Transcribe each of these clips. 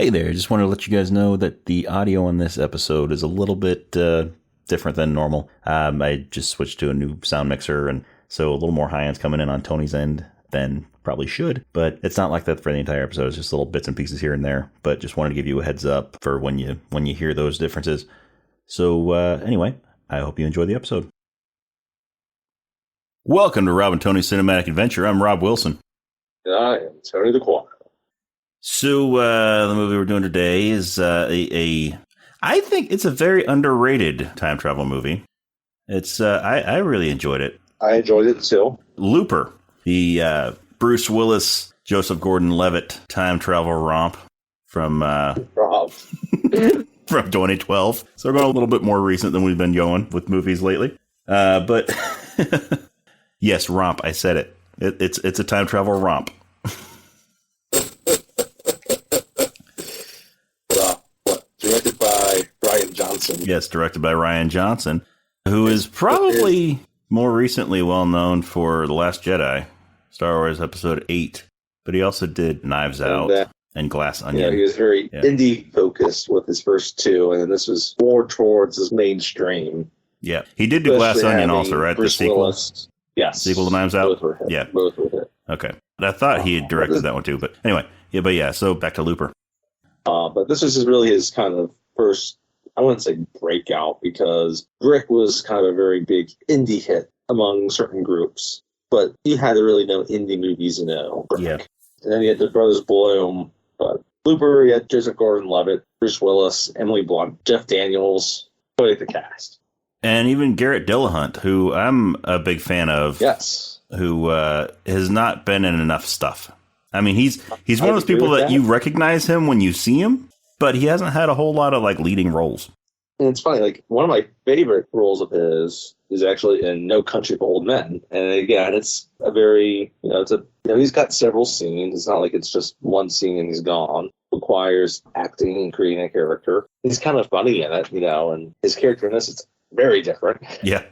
Hey there, just wanted to let you guys know that the audio on this episode is a little bit different than normal. I just switched to a new sound mixer, and so a little more high ends coming in on Tony's end than probably should, but it's not like that for the entire episode. It's just little bits and pieces here and there, but just wanted to give you a heads up for when you hear those differences. So anyway, I hope you enjoy the episode. Welcome to Rob and Tony's Cinematic Adventure. I'm Rob Wilson. I am Tony the Quad. So the movie we're doing today is I think it's a very underrated time travel movie. It's I really enjoyed it. I enjoyed it too. Looper, the Bruce Willis, Joseph Gordon-Levitt time travel romp from Rob. from 2012. So we're going a little bit more recent than we've been going with movies lately. But yes, romp. I said it. It's a time travel romp. Directed by Rian Johnson. Yes, directed by Rian Johnson, who is probably more recently well known for The Last Jedi, Star Wars Episode 8. But he also did Knives Out and Glass Onion. Yeah, he was very indie focused with his first two, and then this was more towards his mainstream. Yeah, he did do Glass Onion also, right? Bruce the sequel? Willis. Yes. Sequel to Knives Out? Both were hit. Yeah. Both were hit. Okay. I thought he had directed that one too, but anyway. Yeah, so back to Looper. But this was really his kind of first, I wouldn't say breakout, because Brick was kind of a very big indie hit among certain groups. But he had to really know indie movies to know Brick. Yeah. And then he had the Brothers Bloom. But Looper, he had Joseph Gordon-Levitt, Bruce Willis, Emily Blunt, Jeff Daniels, quite the cast. And even Garrett Dillahunt, who I'm a big fan of. Yes. Who has not been in enough stuff. I mean, he's one of those people that you recognize him when you see him, but he hasn't had a whole lot of like leading roles. And it's funny, like one of my favorite roles of his is actually in No Country for Old Men. And again, it's a very, he's got several scenes. It's not like it's just one scene and he's gone. It requires acting and creating a character. He's kind of funny in it, and his character in this is very different. Yeah.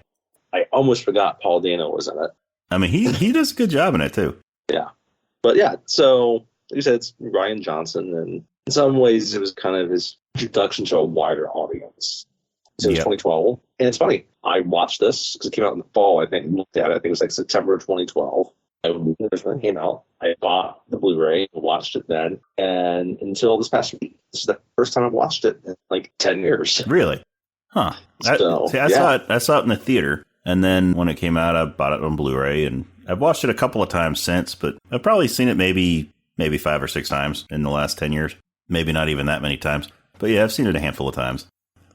I almost forgot Paul Dano was in it. I mean, he does a good job in it too. Yeah. But yeah, so like you said, it's Rian Johnson, and in some ways it was kind of his introduction to a wider audience. So it was 2012. And it's funny, I watched this because it came out in the fall, I think. Looked at it, I think it was like September of 2012. When it came out, I bought the Blu-ray and watched it then. And until this past week, this is the first time I've watched it in like 10 years. Really? Huh. I saw it in the theater. And then when it came out, I bought it on Blu-ray, and I've watched it a couple of times since, but I've probably seen it maybe 5 or 6 times in the last 10 years. Maybe not even that many times. But yeah, I've seen it a handful of times.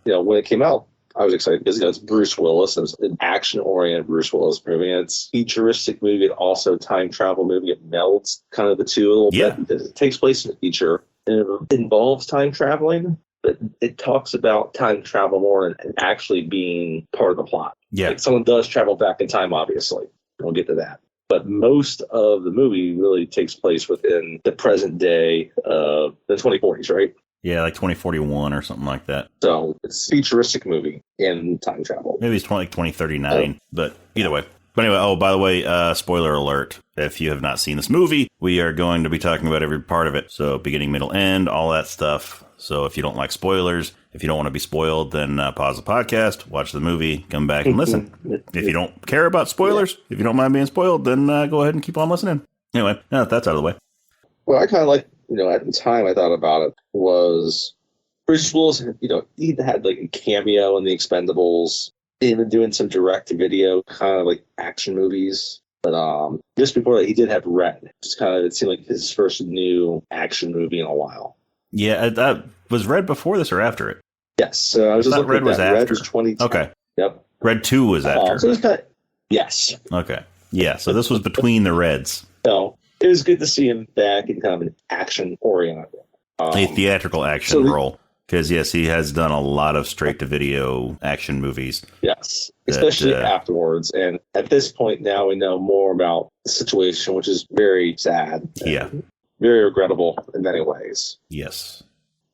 When it came out, I was excited because it's Bruce Willis. It was an action-oriented Bruce Willis movie. And it's a futuristic movie, and also time travel movie. It melds kind of the two a little bit. It takes place in the future, and it involves time traveling, but it talks about time travel more than actually being part of the plot. Yeah. Like someone does travel back in time, obviously. We'll get to that. But most of the movie really takes place within the present day of the 2040s, right? Yeah, like 2041 or something like that. So it's a futuristic movie in time travel. Maybe it's 2039, but either way. But anyway, by the way, spoiler alert. If you have not seen this movie, we are going to be talking about every part of it. So beginning, middle, end, all that stuff. So if you don't like spoilers, if you don't want to be spoiled, then pause the podcast, watch the movie, come back and listen. If you don't care about spoilers, if you don't mind being spoiled, then go ahead and keep on listening. Anyway, now that that's out of the way. Well, I kind of like, at the time I thought about it was Bruce Willis, he had like a cameo in The Expendables, even doing some direct-to-video kind of like action movies. But just before that, he did have Red. Just kind of, it seemed like his first new action movie in a while. Yeah, that was Red before this or after it? Yes. So I was just looking Red at was that. after. Red was 2010. Okay. Yep. Red 2 was after. So it was kind of, yes. Okay. Yeah, so this was between the Reds. So it was good to see him back in kind of an action-oriented a theatrical action role. Because, yes, he has done a lot of straight-to-video action movies. Yes, especially afterwards. And at this point now, we know more about the situation, which is very sad. Yeah. Very regrettable in many ways. Yes.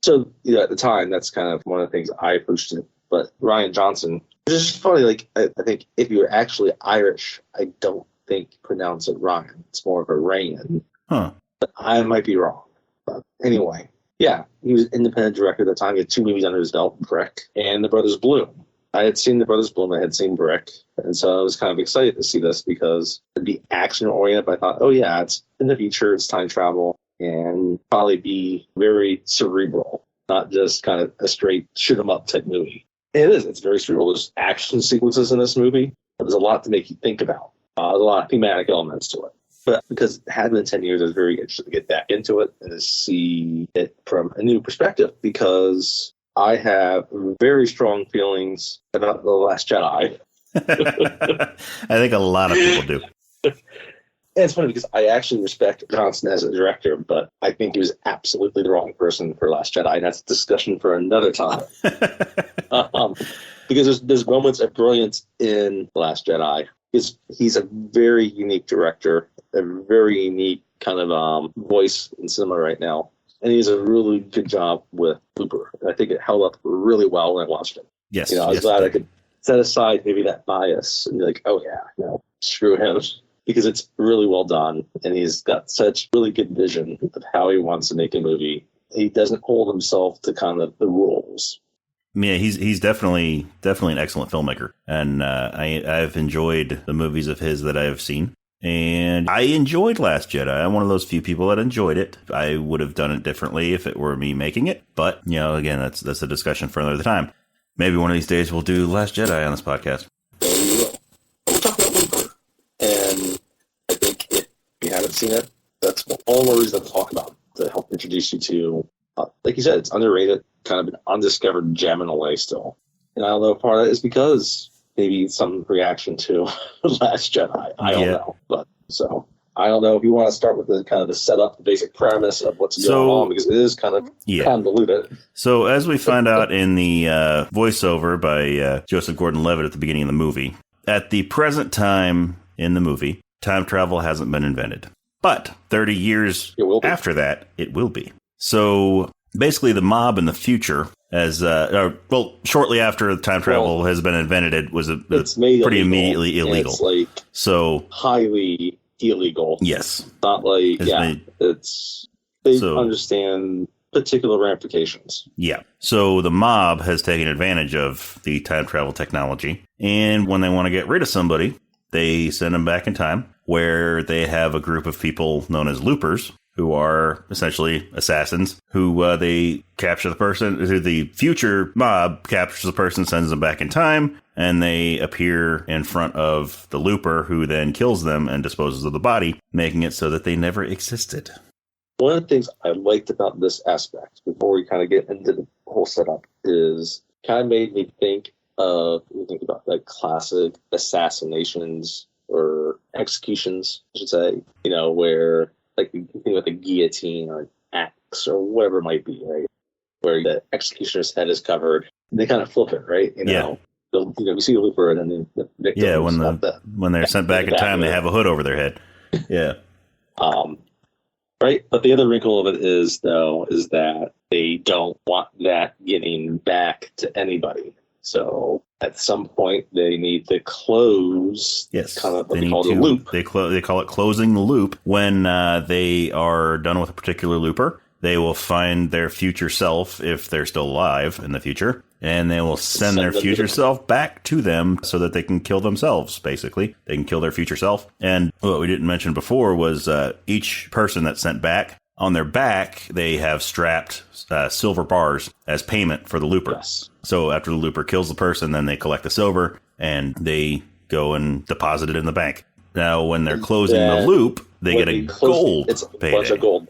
So, at the time, that's kind of one of the things I approached it. But Rian Johnson, which is just funny, like, I think if you're actually Irish, I don't think you pronounce it Ryan. It's more of a Rayan. Huh. But I might be wrong. But anyway, Yeah, he was an independent director at the time. He had 2 movies under his belt, Brick and The Brothers Bloom. I had seen The Brothers Bloom, I had seen Brick, and so I was kind of excited to see this because it'd be action-oriented, but I thought, oh yeah, it's in the future, it's time travel, and probably be very cerebral, not just kind of a straight shoot-'em-up type movie. It is, it's very cerebral. There's action sequences in this movie, but there's a lot to make you think about. There's a lot of thematic elements to it. But because it had been 10 years, I was very interested to get back into it and to see it from a new perspective, because I have very strong feelings about The Last Jedi. I think a lot of people do. And it's funny because I actually respect Johnson as a director, but I think he was absolutely the wrong person for Last Jedi, and that's a discussion for another time. Because there's moments of brilliance in The Last Jedi. He's a very unique director, a very unique kind of voice in cinema right now. And he does a really good job with Looper. And I think it held up really well when I watched it. Yes. I was glad I could set aside maybe that bias and be like, oh yeah, no, screw him. Because it's really well done. And he's got such really good vision of how he wants to make a movie. He doesn't hold himself to kind of the rules. Yeah, he's definitely an excellent filmmaker. And I've enjoyed the movies of his that I've seen. And I enjoyed Last Jedi. I'm one of those few people that enjoyed it. I would have done it differently if it were me making it. But, again, that's a discussion for another time. Maybe one of these days we'll do Last Jedi on this podcast. We'll talk about Looper. And I think if you haven't seen it, that's all the reason to talk about, to help introduce you to, like you said, it's underrated, kind of an undiscovered gem in a way still. And I don't know if part of that is because maybe some reaction to Last Jedi. I don't know. But so I don't know if you want to start with the kind of the setup, the basic premise of what's going on, because it is kind of convoluted. So as we find out in the voiceover by Joseph Gordon-Levitt at the beginning of the movie, at the present time in the movie, time travel hasn't been invented. But 30 years after that, it will be. So basically the mob in the future, as shortly after time travel has been invented, it was pretty immediately illegal. It's like so highly illegal. Yes, not like they understand particular ramifications. Yeah. So the mob has taken advantage of the time travel technology, and when they want to get rid of somebody, they send them back in time, where they have a group of people known as loopers, who are essentially assassins, who they capture the person, who the future mob captures the person, sends them back in time, and they appear in front of the looper, who then kills them and disposes of the body, making it so that they never existed. One of the things I liked about this aspect, before we kind of get into the whole setup, is kind of made me think about like classic assassinations or executions, I should say, where like you think about the guillotine or an axe or whatever it might be, right? Where the executioner's head is covered. They kind of flip it, right? You see the looper and then the victim. When they're sent back in time, they have a hood over their head. Yeah. Right. But the other wrinkle of it is that they don't want that getting back to anybody. So at some point, they need to close. Yes, kind of what they call the loop. They call it closing the loop. When they are done with a particular looper, they will find their future self, if they're still alive in the future, and they will send their future self back to them so that they can kill themselves, basically. They can kill their future self. And what we didn't mention before was each person that's sent back, on their back, they have strapped silver bars as payment for the looper. Yes. So after the looper kills the person, then they collect the silver and they go and deposit it in the bank. Now, when they're closing the loop, they get a gold It's a payday. bunch of gold.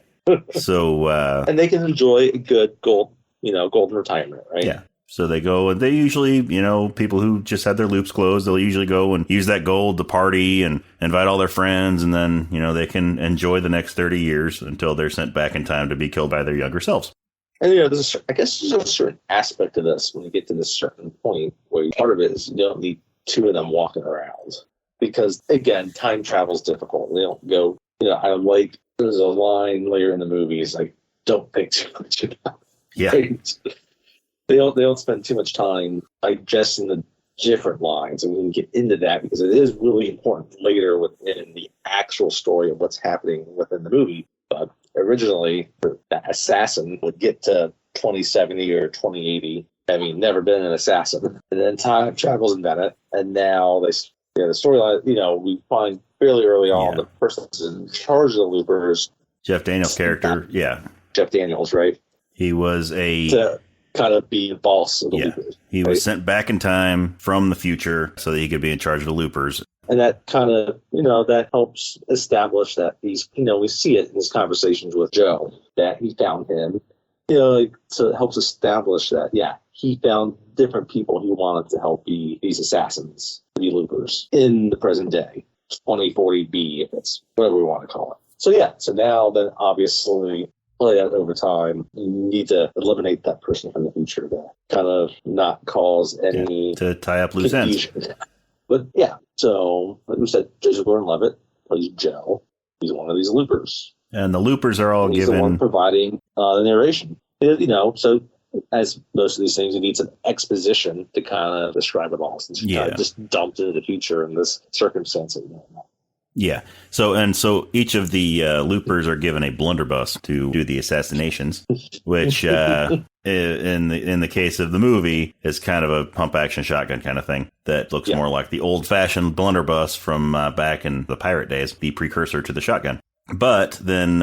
So and they can enjoy a good golden retirement, right? Yeah. So they go, and they usually, people who just had their loops closed, they'll usually go and use that gold to party and invite all their friends. And then, they can enjoy the next 30 years until they're sent back in time to be killed by their younger selves. And, there's a certain aspect of this when you get to this certain point where part of it is you don't need two of them walking around. Because, again, time travel is difficult. They don't go, there's a line later in the movies, like, don't think too much about it. Yeah. Right? They don't spend too much time digesting the different lines, and we can get into that because it is really important later within the actual story of what's happening within the movie. But originally that assassin would get to 2070 or 2080, having never been an assassin, and then time travel's invented, and now the storyline, we find fairly early on the person that's in charge of the loopers, Jeff Daniels' character, Jeff Daniels, right? He was to kind of be the boss of the loopers. He was sent back in time from the future so that he could be in charge of the loopers. And that kind of, that helps establish that we see it in his conversations with Joe, that he found him, so it helps establish that, he found different people he wanted to help be these assassins, be loopers in the present day, 2040B, if it's whatever we want to call it. So now then obviously play out over time. You need to eliminate that person from the future to kind of not cause any to tie up loose ends. But so like we said, Joseph Gordon-Levitt plays Joe. He's one of these loopers, and the loopers are all he's the one providing the narration. So as most of these things, you need some exposition to kind of describe it all, since you're kind of just dumped into the future in this circumstance. Yeah. So each of the loopers are given a blunderbuss to do the assassinations, which in the case of the movie is kind of a pump action shotgun kind of thing that looks more like the old fashioned blunderbuss from back in the pirate days, the precursor to the shotgun. But then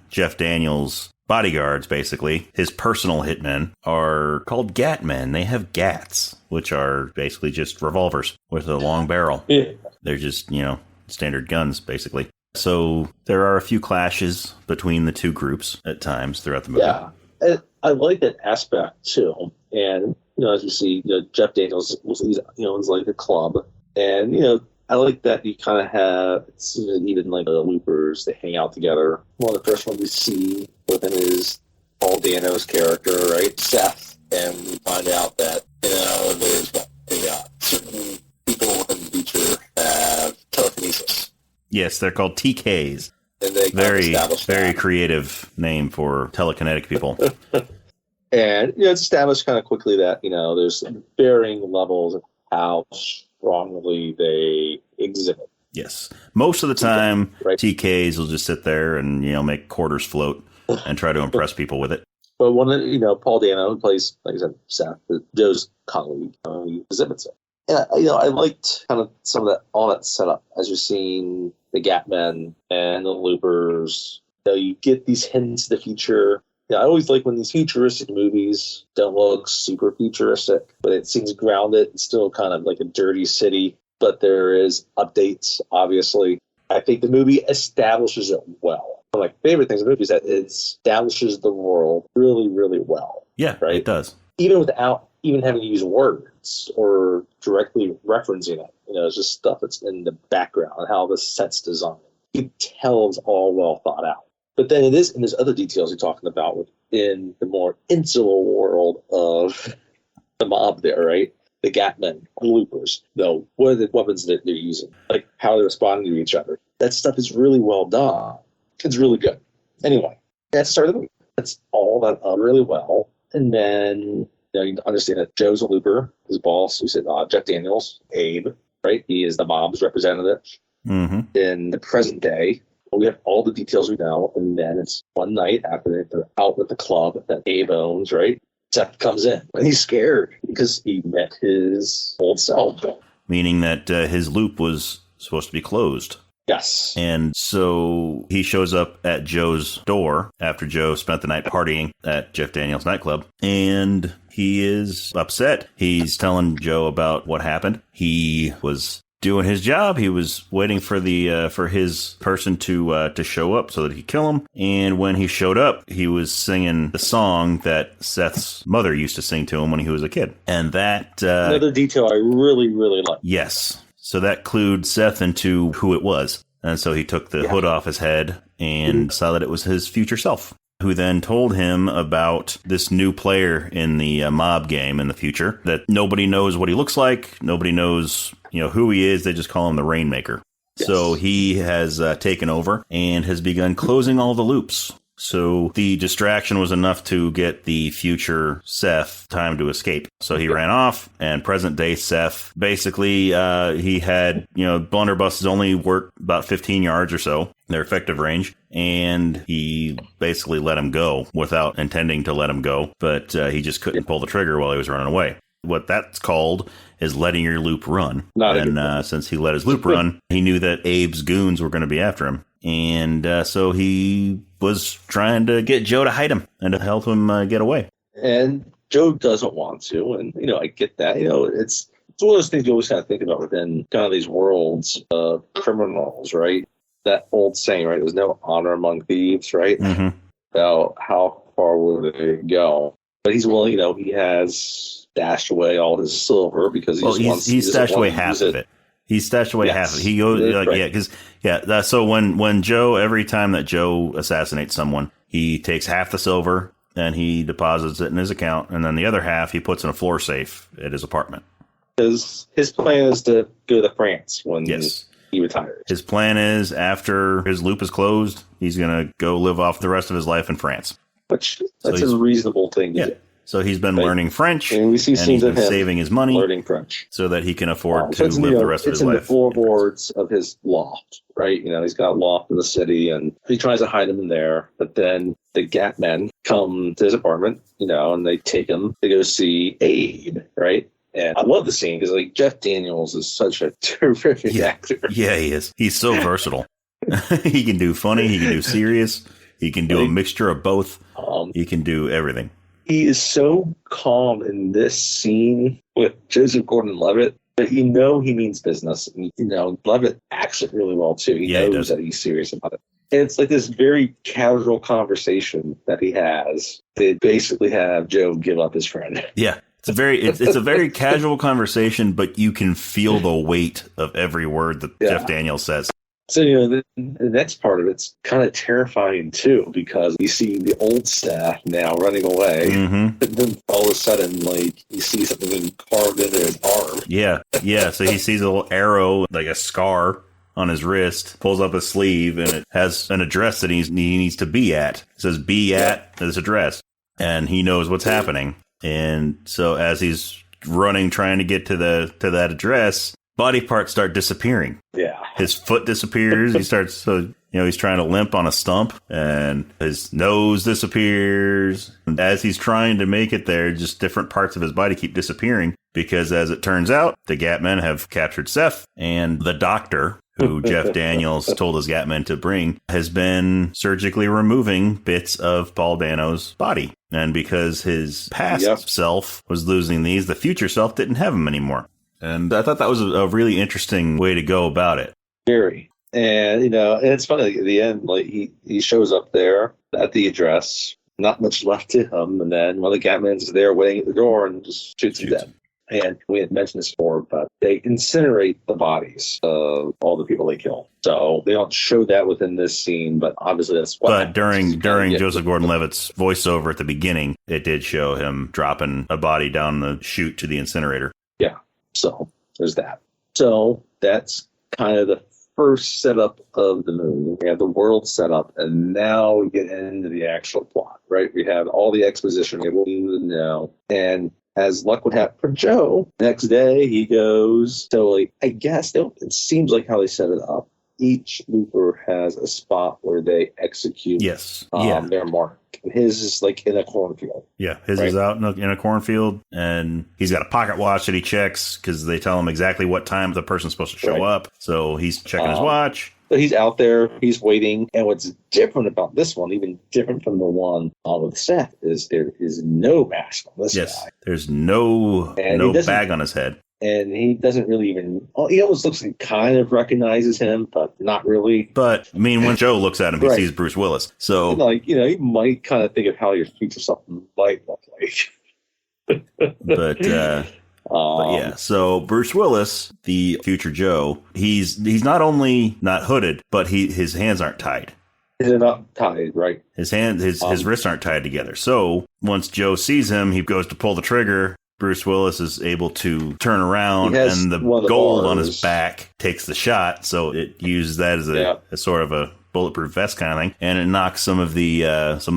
Jeff Daniels' bodyguards, basically his personal hitmen, are called gatmen. They have gats, which are basically just revolvers with a long barrel. Yeah. They're just standard guns, basically. So there are a few clashes between the two groups at times throughout the movie. Yeah, and I like that aspect too. And as you see, Jeff Daniels owns like a club, and I like that you kind of have even like the loopers, they hang out together. One of the first ones we see within is Paul Dano's character, right, Seth, and we find out that there's certain people in the future have telekinesis. Yes, they're called TKs. And they very creative name for telekinetic people. And it's established kind of quickly that there's varying levels of how strongly they exhibit. Yes, most of the time, TKs will just sit there and make quarters float and try to impress people with it. But one of Paul Dano, who plays, like I said, Seth, Joe's colleague, he exhibits it. And I liked kind of some of all that setup as you're seeing the Gatmen and the loopers. You get these hints of the future. I always like when these futuristic movies don't look super futuristic, but it seems grounded. It's still kind of like a dirty city, but there is updates, obviously. I think the movie establishes it well. One of my favorite things in the movie is that it establishes the world really, really well. Yeah, right? It does. Even without even having to use words or directly referencing it. It's just stuff that's in the background and how the set's designed. You can tell it's all well thought out. But then there's other details you're talking about within the more insular world of the mob there, right? The Gatmen, the loopers, what are the weapons that they're using? Like how they're responding to each other. That stuff is really well done. It's really good. Anyway, that's the start of the movie. That's all that really well. And then you understand that Joe's a looper. His boss, who said Jeff Daniels, Abe, right? He is the mob's representative. Mm-hmm. In the present day, we have all the details we know, and then it's one night after they're out with the club that Abe owns, right? Seth comes in, and he's scared because he met his old self. Meaning that his loop was supposed to be closed. Yes. And so he shows up at Joe's door after Joe spent the night partying at Jeff Daniels' nightclub, and he is upset. He's telling Joe about what happened. He was doing his job. He was waiting for his person to show up so that he could kill him. And when he showed up, he was singing the song that Seth's mother used to sing to him when he was a kid. And that another detail I really, really like. Yes. So that clued Seth into who it was. And so he took the hood off his head and saw that it was his future self, who then told him about this new player in the mob game in the future, that nobody knows what he looks like. Nobody knows, who he is. They just call him the Rainmaker. Yes. So he has taken over and has begun closing all the loops So the distraction was enough to get the future Seth time to escape. So he ran off, and present day Seth, basically, he had, blunderbusses only work about 15 yards or so, their effective range, and he basically let him go without intending to let him go, but he just couldn't pull the trigger while he was running away. What that's called is letting your loop run. Since he let his loop run, he knew that Abe's goons were going to be after him. And so he was trying to get Joe to hide him and to help him get away. And Joe doesn't want to. And, I get that. It's one of those things you always kind of think about within kind of these worlds of criminals, right? That old saying, right? There's no honor among thieves, right? Mm-hmm. About how far will they go? But he's willing, he has stashed away all his silver because he stashed away half of it. He stashed away half of it. He goes, so when Joe, every time that Joe assassinates someone, he takes half the silver and he deposits it in his account, and then the other half he puts in a floor safe at his apartment. Because his plan is to go to France when he retires. His plan is, after his loop is closed, he's going to go live off the rest of his life in France. Which that's a reasonable thing to do. So he's been learning French, and we see scenes of him saving his money, learning French, so that he can afford to live the rest of his life. It's in the floorboards of his loft, right? He's got a loft in the city, and he tries to hide him in there. But then the Gap men come to his apartment, and they take him to go see Abe, right? And I love the scene because Jeff Daniels is such a terrific actor. Yeah, he is. He's so versatile. He can do funny. He can do serious. He can do a mixture of both. He can do everything. He is so calm in this scene with Joseph Gordon-Levitt that he means business. And, Levitt acts it really well, too. He knows that he's serious about it. And it's like this very casual conversation that he has. They basically have Joe give up his friend. Yeah. It's a very casual conversation, but you can feel the weight of every word that Jeff Daniels says. So, the next part of it's kind of terrifying, too, because you see the old staff now running away. Mm-hmm. And then all of a sudden, you see something being carved into his arm. Yeah. So he sees a little arrow, like a scar on his wrist, pulls up his sleeve, and it has an address that he needs to be at. It says, be at this address. And he knows what's happening. And so as he's running, trying to get to that address, body parts start disappearing. Yeah. His foot disappears. He starts, he's trying to limp on a stump, and his nose disappears. And as he's trying to make it there, just different parts of his body keep disappearing because, as it turns out, the Gap men have captured Seth, and the doctor, who Jeff Daniels told his Gap men to bring, has been surgically removing bits of Paul Dano's body. And because his past self was losing these, the future self didn't have him anymore. And I thought that was a really interesting way to go about it. Very. And, and it's funny, at the end, he shows up there at the address, not much left to him. And then one of the Gatmans is there waiting at the door and just shoots him dead. And we had mentioned this before, but they incinerate the bodies of all the people they kill. So they don't show that within this scene, but obviously that's what But during Joseph Gordon-Levitt's voiceover at the beginning, it did show him dropping a body down the chute to the incinerator. Yeah. So there's that. So that's kind of the first setup of the movie. We have the world set up, and now we get into the actual plot, right? We have all the exposition. We have what we need to know. And as luck would have for Joe, next day he goes, I guess it seems like how they set it up. Each looper has a spot where they execute their mark. His is in a cornfield. Yeah, his is out in a cornfield, and he's got a pocket watch that he checks because they tell him exactly what time the person's supposed to show up. So he's checking his watch. So he's out there, he's waiting. And what's different about this one, even different from the one with Seth, is there is no mask on this guy. There's no bag on his head. And he doesn't really even, he almost looks like he kind of recognizes him, but not really. But, when Joe looks at him, he sees Bruce Willis. So, he might kind of think of how your future something might look like. But yeah, so Bruce Willis, the future Joe, he's not only not hooded, but his hands aren't tied. They're not tied, right? His wrists aren't tied together. So once Joe sees him, he goes to pull the trigger. Bruce Willis is able to turn around, and the gold on his back takes the shot. So it uses that as a sort of a bulletproof vest kind of thing, and it knocks some of the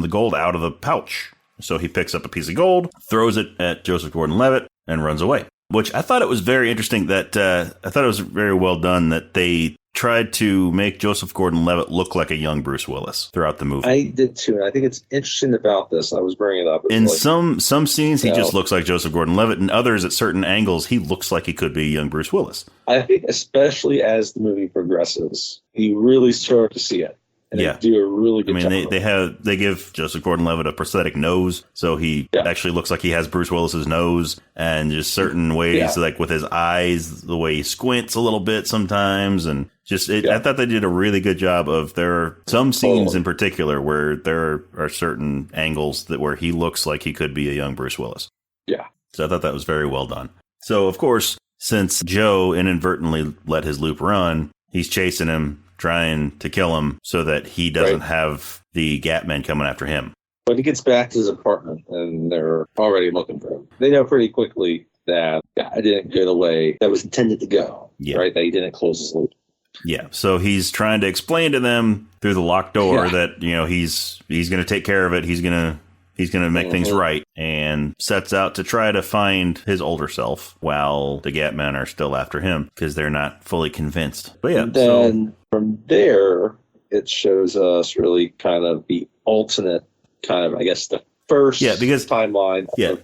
gold out of the pouch. So he picks up a piece of gold, throws it at Joseph Gordon-Levitt, and runs away. Which I thought it was very interesting that I thought it was very well done that they tried to make Joseph Gordon-Levitt look like a young Bruce Willis throughout the movie. I did too, and I think it's interesting about this. I was bringing it up. In some scenes, he just looks like Joseph Gordon-Levitt. In others, at certain angles, he looks like he could be young Bruce Willis. I think especially as the movie progresses, you really start to see it. And they do a really good job. They give Joseph Gordon-Levitt a prosthetic nose, so he actually looks like he has Bruce Willis's nose, and just certain ways, like with his eyes, the way he squints a little bit sometimes, and I thought they did a really good job of. There are some scenes in particular where there are certain angles where he looks like he could be a young Bruce Willis. Yeah. So I thought that was very well done. So of course, since Joe inadvertently let his loop run, he's chasing him, trying to kill him so that he doesn't have the Gap men coming after him. When he gets back to his apartment and they're already looking for him, they know pretty quickly that I didn't go the way that was intended to go, right? That he didn't close his loop. Yeah, so he's trying to explain to them through the locked door that, he's going to take care of it. He's going to make things right, and sets out to try to find his older self while the Gap men are still after him because they're not fully convinced. But yeah, then from there, it shows us really kind of the alternate kind of, I guess, the first timeline. Yeah,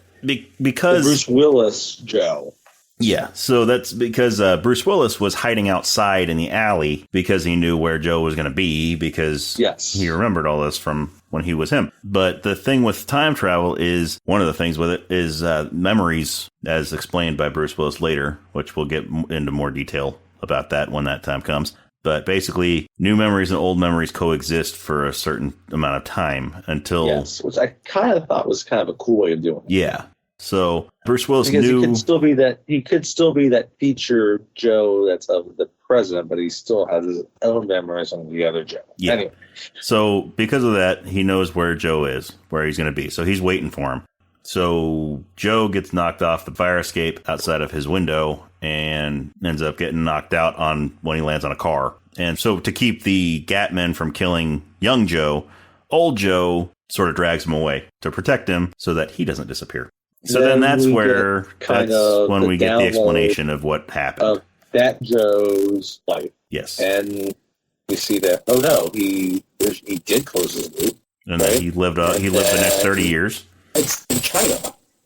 because Bruce Willis Joe. Yeah, so that's because Bruce Willis was hiding outside in the alley because he knew where Joe was going to be because he remembered all this from when he was him. But the thing with time travel is, one of the things with it is memories, as explained by Bruce Willis later, which we'll get into more detail about that when that time comes. But basically, new memories and old memories coexist for a certain amount of time until... Yes, which I kind of thought was kind of a cool way of doing it. Yeah. So Bruce Willis because knew he could still be that future Joe that's of the present, but he still has his own memories on the other Joe. Yeah. Anyway. So because of that, he knows where Joe is, where he's going to be. So he's waiting for him. So Joe gets knocked off the fire escape outside of his window and ends up getting knocked out when he lands on a car. And so to keep the Gap men from killing young Joe, old Joe sort of drags him away to protect him so that he doesn't disappear. So then that's when we get the explanation of what happened. Of that Joe's life. Yes. And we see that, he did close his loop. And then he lived the next 30 years. It's in China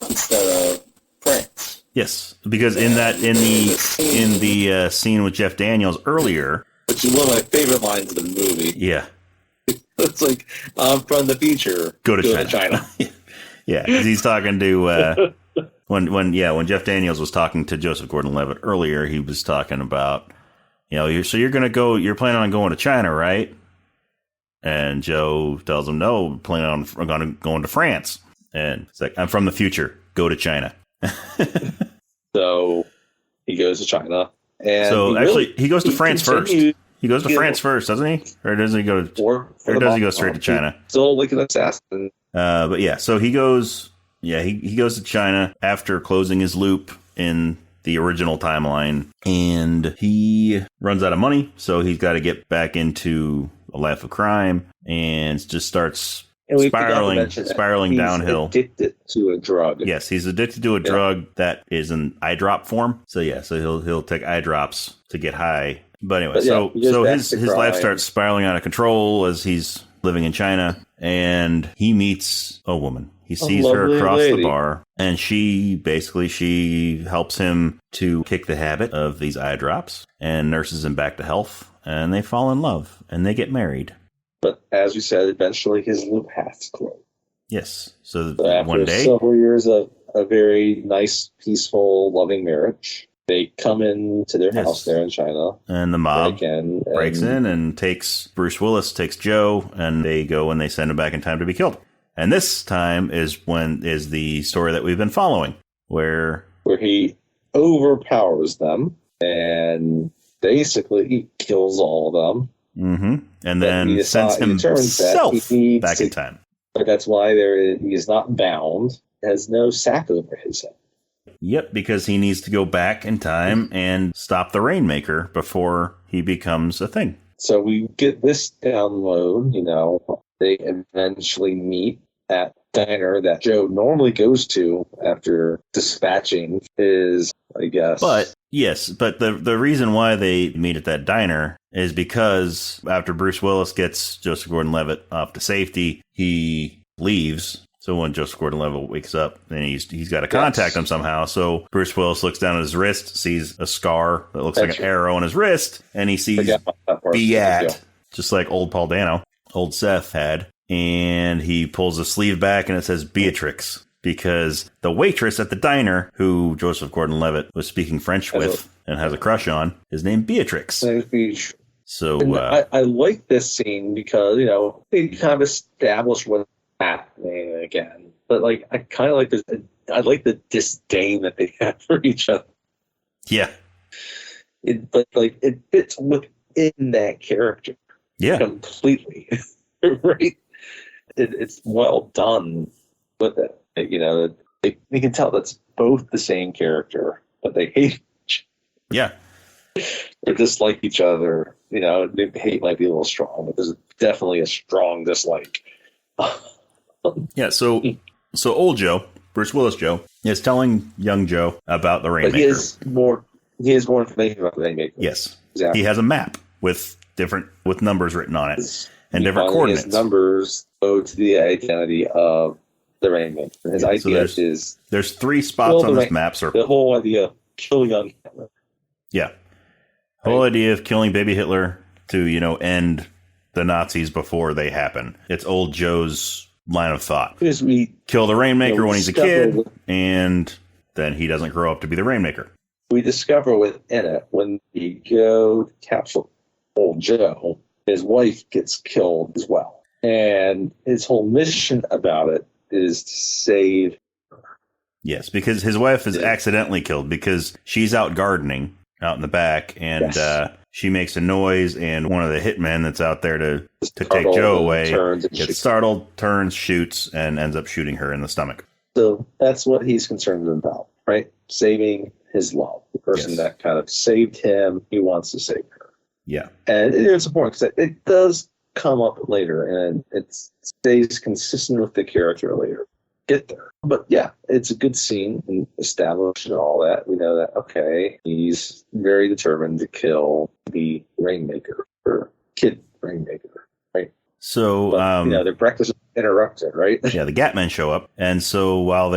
instead of France. Yes, because in the scene with Jeff Daniels earlier, which is one of my favorite lines of the movie. Yeah. It's like, I'm from the future. Go to China. Yeah, because he's talking to when Jeff Daniels was talking to Joseph Gordon-Levitt earlier, he was talking about, you're planning on going to China, right? And Joe tells him, no, planning on going to France. And it's like, I'm from the future. Go to China. So he goes to China. And he goes to France first. He goes to France first, doesn't he? Or does he go straight to China? Still like an assassin. But yeah, so he goes to China after closing his loop in the original timeline, and he runs out of money, so he's got to get back into a life of crime and just starts spiraling downhill. Addicted to a drug. Yes, he's addicted to a drug that is an eye drop form. So he'll take eye drops to get high. But anyway, so his life starts spiraling out of control as he's living in China, and he meets a woman. He sees her across the bar, and she helps him to kick the habit of these eye drops and nurses him back to health, and they fall in love, and they get married. But as we said, eventually his loop has to close. Yes. So after one day, several years of a very nice, peaceful, loving marriage, they come into their house there in China. And the mob breaks in and takes Joe, and they go and they send him back in time to be killed. And this time is the story that we've been following, where he overpowers them and basically he kills all of them. Mm-hmm. And then sends himself back in time. But that's why he is not bound, has no sack over his head. Yep, because he needs to go back in time and stop the Rainmaker before he becomes a thing. So we get this download, they eventually meet at diner that Joe normally goes to after dispatching his, I guess. But the reason why they meet at that diner is because after Bruce Willis gets Joseph Gordon-Levitt off to safety, he leaves. So when Joseph Gordon-Levitt wakes up, then he's got to contact him somehow. So Bruce Willis looks down at his wrist, sees a scar that looks like an arrow on his wrist, and he sees Beat, just like old Paul Dano, old Seth had. And he pulls the sleeve back and it says Beatrix, because the waitress at the diner, who Joseph Gordon-Levitt was speaking French with and has a crush on, is named Beatrix. So I like this scene because, they kind of established what's happening again. But like, I kind of like this. I like the disdain that they have for each other. Yeah. But like, it fits within that character. Yeah. Completely. Right? It's well done with it. They can tell that's both the same character, but they hate each other. Yeah. They dislike each other. The hate might be a little strong, but there's definitely a strong dislike. Yeah, so old Joe, Bruce Willis Joe, is telling young Joe about the Rainmaker. But he has more information about the Rainmaker. Yes. Exactly. He has a map with numbers written on it and different coordinates. His numbers go to the identity of the Rainmaker. His idea is... There's 3 spots on this map circle. The whole idea of killing young Hitler. Yeah. The whole idea of killing baby Hitler to, end the Nazis before they happen. It's old Joe's line of thought. Kill the Rainmaker when he's a kid, and then he doesn't grow up to be the Rainmaker. We discover within it, when we go to capture old Joe, his wife gets killed as well. And his whole mission about it is to save her. Yes, because his wife is accidentally killed because she's out gardening out in the back, and she makes a noise, and one of the hitmen that's out there to take Joe away gets startled, turns, shoots, and ends up shooting her in the stomach. So that's what he's concerned about, right? Saving his love, the person that kind of saved him. He wants to save her. Yeah. And it's important because it does come up later, and it stays consistent with the character later. Get there. But yeah, it's a good scene and established and all that. We know that, okay, he's very determined to kill the Rainmaker, or Kid Rainmaker, right? So, but, their breakfast is interrupted, right? Yeah, the Gatmen show up. And so while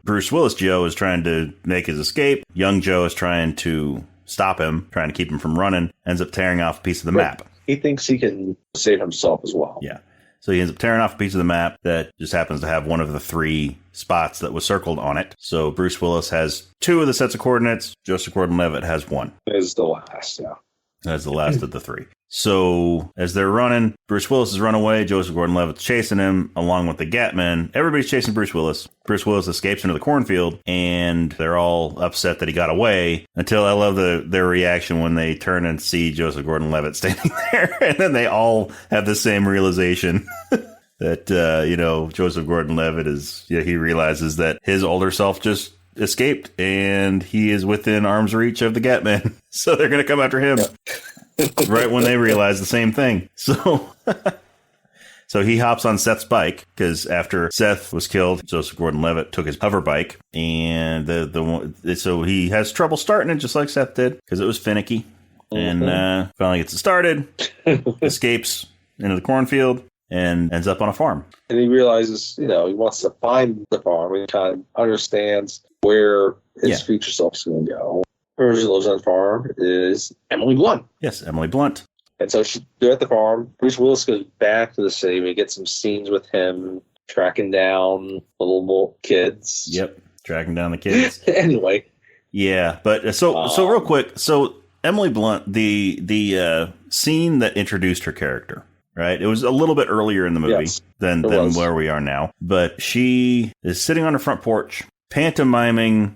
Bruce Willis Joe is trying to make his escape, young Joe is trying to stop him, trying to keep him from running, ends up tearing off a piece of the map. He thinks he can save himself as well. Yeah. So he ends up tearing off a piece of the map that just happens to have one of the 3 spots that was circled on it. So Bruce Willis has 2 of the sets of coordinates. Joseph Gordon-Levitt has 1. Is the last, yeah. That's the last of the 3. So as they're running, Bruce Willis has run away. Joseph Gordon-Levitt's chasing him along with the Gatmen. Everybody's chasing Bruce Willis. Bruce Willis escapes into the cornfield, and they're all upset that he got away, until I love their reaction when they turn and see Joseph Gordon-Levitt standing there. And then they all have the same realization that, Joseph Gordon-Levitt he realizes that his older self just escaped and he is within arm's reach of the Gatmen. So they're going to come after him. Yep. Right when they realize the same thing. So he hops on Seth's bike, because after Seth was killed, Joseph Gordon-Levitt took his hover bike, and so he has trouble starting it just like Seth did, because it was finicky. Mm-hmm. And finally gets it started, escapes into the cornfield, and ends up on a farm. And he realizes, he wants to find the farm. He kind of understands where his future self's going to go. The person who lives on the farm is Emily Blunt. Yes, Emily Blunt. And so they're at the farm. Bruce Willis goes back to the city. We get some scenes with him tracking down the little kids. Yep, tracking down the kids. Anyway. Yeah, but so real quick. So Emily Blunt, the scene that introduced her character, right? It was a little bit earlier in the movie than where we are now. But she is sitting on her front porch, pantomiming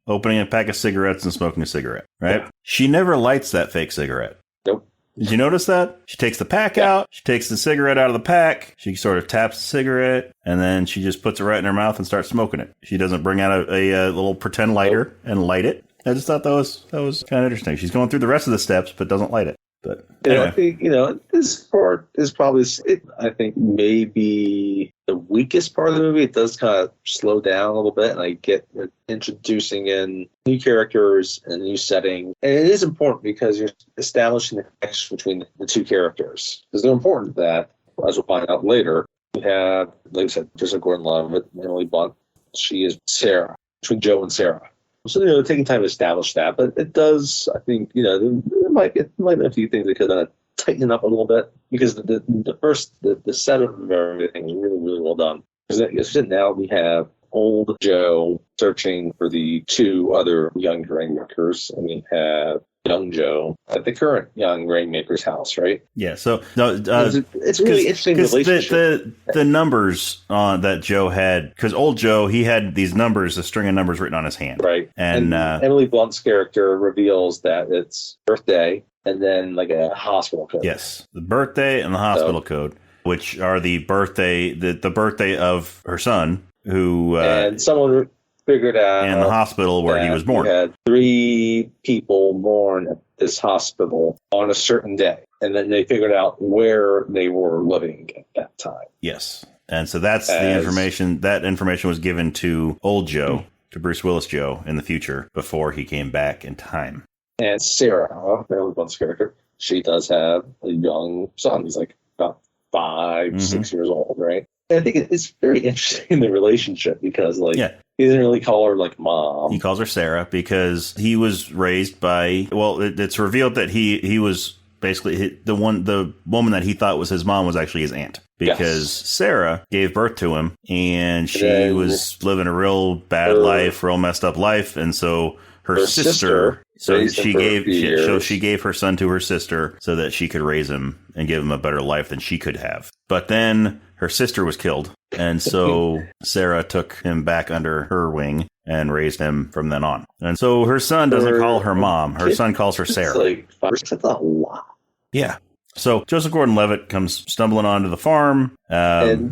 opening a pack of cigarettes and smoking a cigarette, right? Yeah. She never lights that fake cigarette. Nope. Did you notice that? She takes the pack out, she takes the cigarette out of the pack, she sort of taps the cigarette, and then she just puts it right in her mouth and starts smoking it. She doesn't bring out a little pretend lighter and light it. I just thought that was kind of interesting. She's going through the rest of the steps, but doesn't light it. But I think, this part is probably, I think, maybe the weakest part of the movie. It does kind of slow down a little bit, and I get introducing in new characters and a new setting. And it is important because you're establishing the connection between the two characters. Because they're important that, as we'll find out later, we have, like I said, Joseph Gordon-Levitt, Emily Blunt. She is Sarah, between Joe and Sarah. So, taking time to establish that, but it does, I think, there might be a few things that could tighten up a little bit, because the setup of everything is really, really well done. Because now we have old Joe searching for the two other young rainmakers, and we have young Joe at the current young rainmaker's house, right? Yeah, so no, it's a really interesting relationship. The numbers that Joe had, because old Joe, he had these numbers, a string of numbers written on his hand, right? And Emily Blunt's character reveals that it's birthday and then like a hospital code. Yes, the birthday and the hospital code, which are the birthday of her son, who and someone figured out in the hospital where he was born. We had 3 people born at this hospital on a certain day, and then they figured out where they were living at that time. Yes, and so that's the information. That information was given to old Joe, to Bruce Willis Joe, in the future before he came back in time. And Sarah, Marilyn Blunt's character, she does have a young son. He's like about 5, 6 years old, right? And I think it's very interesting, the relationship, because he doesn't really call her like mom. He calls her Sarah because he was raised by, it's revealed that he was basically the woman that he thought was his mom was actually his aunt, because Sarah gave birth to him, and she was living a real bad life, real messed up life. And so her sister she gave her son to her sister so that she could raise him and give him a better life than she could have. But then her sister was killed, and so Sarah took him back under her wing and raised him from then on. And so her son doesn't call her mom. Her son calls her Sarah. That's a lot. Yeah. So Joseph Gordon-Levitt comes stumbling onto the farm.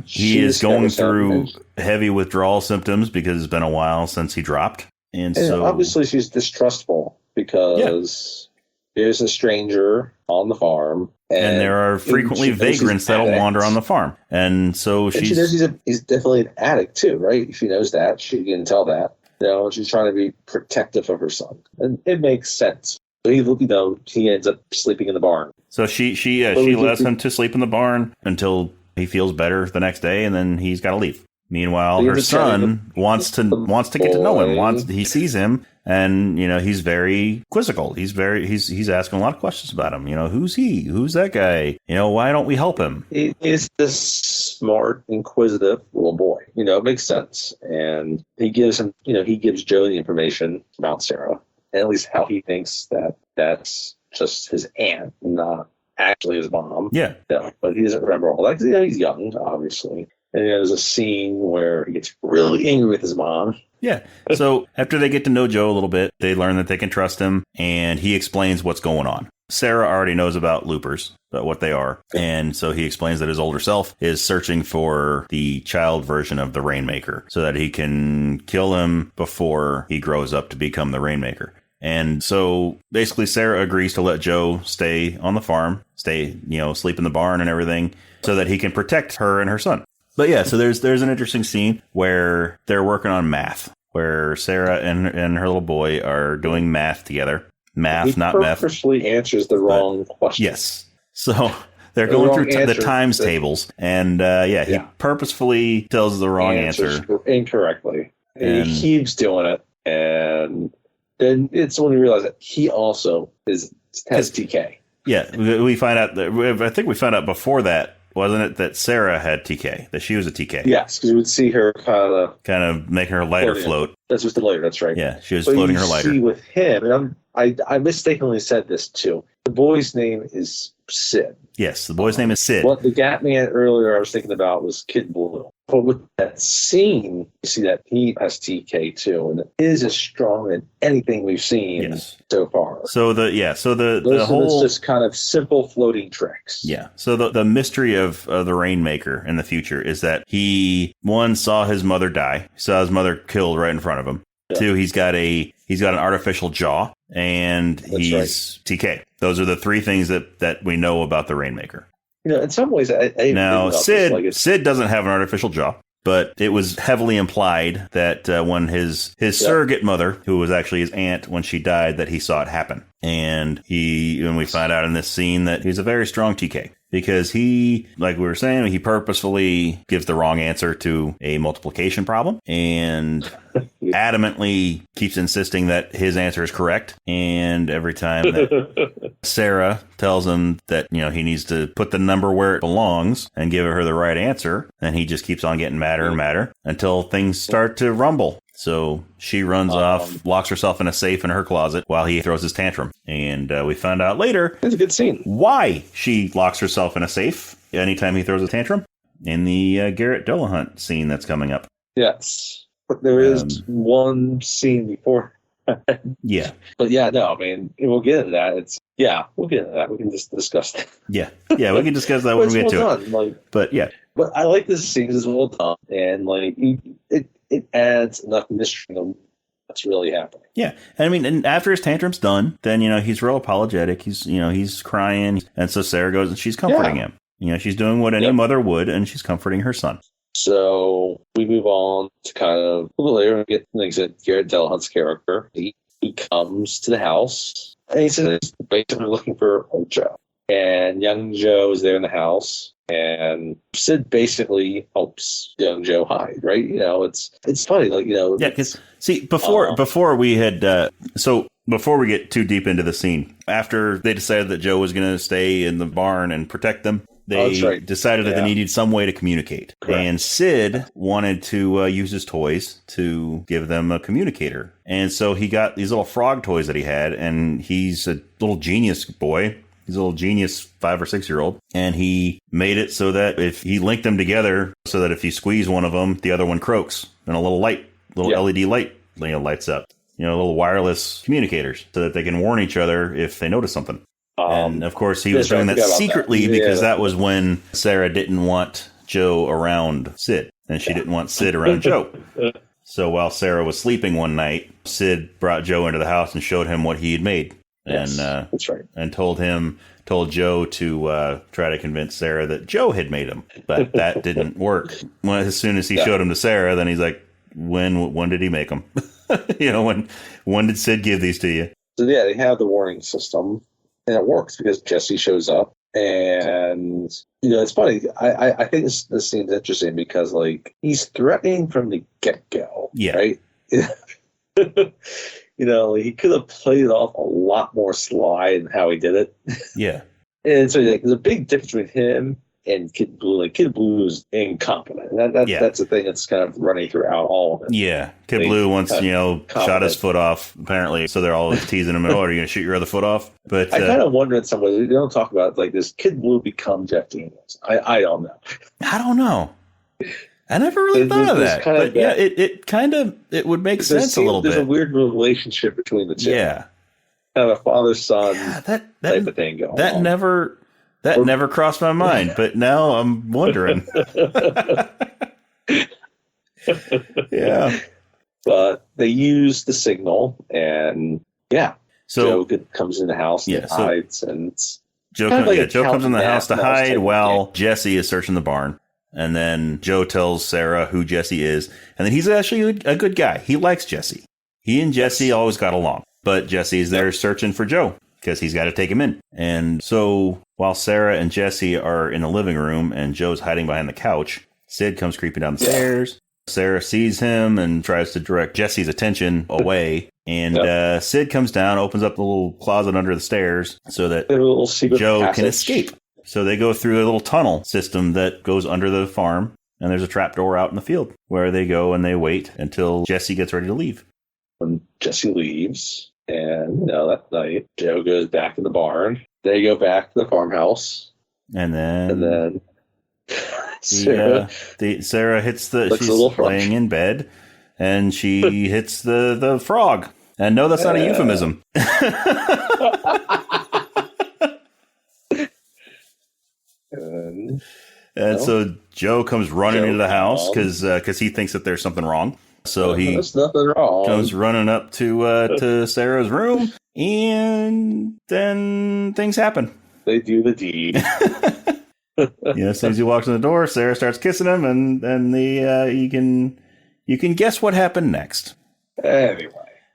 He is going through heavy withdrawal symptoms because it's been a while since he dropped. And so obviously she's distrustful because there's a stranger on the farm. And there are frequently vagrants that'll wander on the farm. And so she knows he's definitely an addict too, right? She knows that. She can tell that. She's trying to be protective of her son. And it makes sense. So he ends up sleeping in the barn. So she lets him to sleep in the barn until he feels better the next day, and then he's got to leave. Meanwhile, her son wants to get to know him. He sees him, and he's very quizzical. He's asking a lot of questions about him. Who's he? Who's that guy? Why don't we help him? He is this smart, inquisitive little boy. It makes sense, and he gives him. He gives Joe the information about Sarah, and at least how he thinks that's just his aunt, not actually his mom. Yeah. But he doesn't remember all that because he's young, obviously. And there's a scene where he gets really angry with his mom. Yeah. So after they get to know Joe a little bit, they learn that they can trust him, and he explains what's going on. Sarah already knows about loopers, about what they are. And so he explains that his older self is searching for the child version of the Rainmaker so that he can kill him before he grows up to become the Rainmaker. And so basically Sarah agrees to let Joe stay on the farm, sleep in the barn and everything, so that he can protect her and her son. But yeah, so there's an interesting scene where they're working on math, where Sarah and her little boy are doing math together. Math, not meth. He purposely answers the wrong question. Yes. So they're going through the times tables, and he purposefully tells the wrong answer. Incorrectly. And he keeps doing it, and then it's when we realize that he also has TK. Yeah, we find out I think we found out before that, wasn't it, that Sarah had TK, that she was a TK? Yes, because we would see her kind of making her lighter float. That's just the lighter, that's right. Yeah, she was floating her lighter. See with him, and I mistakenly said this too. The boy's name is Sid. Yes, the boy's name is Sid. What the Gatman earlier I was thinking about was Kid Blue. But with that scene, you see that he has TK too, and it is as strong as anything we've seen so far. So the whole just kind of simple floating tricks. Yeah. So the mystery of the Rainmaker in the future is that he, one, saw his mother die, saw his mother killed right in front of him. Yeah. Two, he's got an artificial jaw, and he's TK. Those are the three things that we know about the Rainmaker. In some ways, now Sid doesn't have an artificial jaw, but it was heavily implied that when his surrogate mother, who was actually his aunt when she died, that he saw it happen. And when we find out in this scene that he's a very strong TK. Because he, like we were saying, he purposefully gives the wrong answer to a multiplication problem and adamantly keeps insisting that his answer is correct. And every time that Sarah tells him that, he needs to put the number where it belongs and give her the right answer, then he just keeps on getting madder and madder until things start to rumble. So she runs off, locks herself in a safe in her closet while he throws his tantrum. And we found out later it's a good scene why she locks herself in a safe anytime he throws a tantrum in the Garrett Dillahunt scene that's coming up. Yes. But there is one scene before. Yeah. But yeah, no, I mean, we'll get into that. We'll get into that. We can just discuss that. Yeah, we can discuss that when we get to it. But yeah. But I like this scene because it's well done. And it adds enough mystery to what's really happening. Yeah. And after his tantrum's done, then, he's real apologetic. He's crying. And so Sarah goes and she's comforting him. She's doing what any mother would, and she's comforting her son. So we move on to kind of a little later and get things at Garrett Dillahunt's character. He comes to the house and he says he's basically looking for old Joe. And young Joe is there in the house. And Sid basically helps young Joe hide, right? It's funny, Yeah, because before we had before we get too deep into the scene, after they decided that Joe was going to stay in the barn and protect them, they decided that they needed some way to communicate. Correct. And Sid wanted to use his toys to give them a communicator. And so he got these little frog toys that he had, and he's a little genius boy. He's a little genius 5 or 6 year old. And he made it so that if he linked them together so that if you squeeze one of them, the other one croaks and a little LED light lights up. Little wireless communicators so that they can warn each other if they notice something. And of course, he was doing that secretly because that was when Sarah didn't want Joe around Sid and she didn't want Sid around Joe. So while Sarah was sleeping one night, Sid brought Joe into the house and showed him what he had made. Yes, and that's right. And told Joe to try to convince Sarah that Joe had made him, but that didn't work. As soon as he showed him to Sarah, then he's like, "When did he make them? When did Sid give these to you?" So they have the warning system, and it works because Jesse shows up, and it's funny. I think this scene's interesting because he's threatening from the get-go. Yeah. Right. He could have played it off a lot more sly in how he did it. Yeah. And so there's a big difference between him and Kid Blue. Kid Blue's incompetent. That's the thing that's kind of running throughout all of it. Yeah. Kid Blue once, shot his foot off, apparently. So they're all teasing him, are you going to shoot your other foot off? But I kind of wonder in some way, they don't talk about does Kid Blue become Jeff Daniels? I don't know. I don't know. I never really thought of that. But yeah, it would make sense a little bit. There's a weird relationship between the two. Yeah. Kind of a father-son type of thing going on. That never crossed my mind, but now I'm wondering. Yeah. But they use the signal, and so Joe comes in the house and hides. And Joe comes in the house to hide while Jesse is searching the barn. And then Joe tells Sarah who Jesse is. And then he's actually a good guy. He likes Jesse. He and Jesse always got along. But Jesse's there searching for Joe because he's got to take him in. And so while Sarah and Jesse are in the living room and Joe's hiding behind the couch, Sid comes creeping down the stairs. Sarah sees him and tries to direct Jesse's attention away. And Sid comes down, opens up the little closet under the stairs so that Joe can escape. So they go through a little tunnel system that goes under the farm, and there's a trap door out in the field where they go and they wait until Jesse gets ready to leave. When Jesse leaves, and that night, Joe goes back in the barn. They go back to the farmhouse. And then Sarah hits she's laying in bed, and she hits the frog. And no, that's not a euphemism. And so Joe comes running into the house because he thinks that there's something wrong. So he there's nothing wrong. Comes running up to Sarah's room And then things happen. They do the deed. As soon as he walks in the door, Sarah starts kissing him, and then you can guess what happened next. Anyway.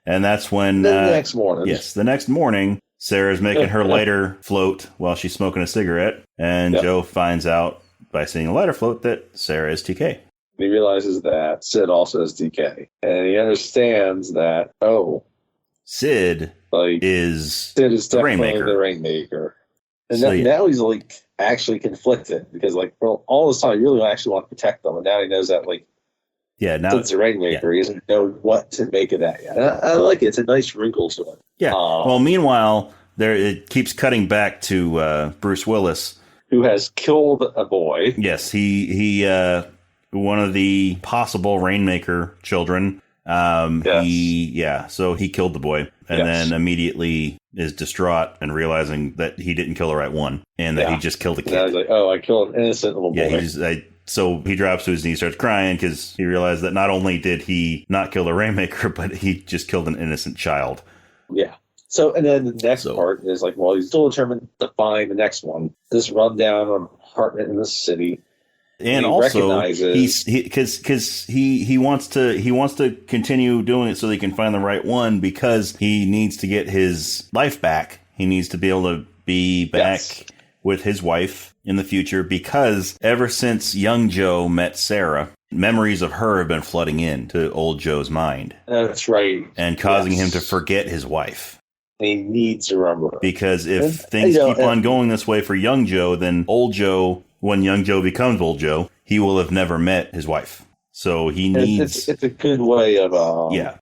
And that's when the next morning. Yes, the next morning, Sarah's making her lighter float while she's smoking a cigarette, and Joe finds out by seeing a lighter float that Sarah is TK. He realizes that Sid also is TK, and he understands that Sid is definitely Rainmaker. the Rainmaker. And So, now he's actually conflicted because all this time he really actually want to protect them, and now he knows that now Sid's the Rainmaker. He doesn't know what to make of that yet. And I like it. It's a nice wrinkle to it. Yeah. Well, meanwhile, it keeps cutting back to Bruce Willis, who has killed a boy. Yes, he one of the possible Rainmaker children. So he killed the boy, and then immediately is distraught and realizing that he didn't kill the right one, and that he just killed a kid. And I was like, I killed an innocent little boy. So he drops to his knee, starts crying because he realized that not only did he not kill the Rainmaker, but he just killed an innocent child. Yeah. So, and then the next part is he's still determined to find the next one. This rundown apartment in the city. And also, he wants to continue doing it so they can find the right one, because he needs to get his life back. He needs to be able to be back with his wife in the future, because ever since young Joe met Sarah, memories of her have been flooding into old Joe's mind. That's right. And causing him to forget his wife. He needs to remember. Because if things keep on going this way for young Joe, then old Joe, when young Joe becomes old Joe, he will have never met his wife. So he needs... It's a good way of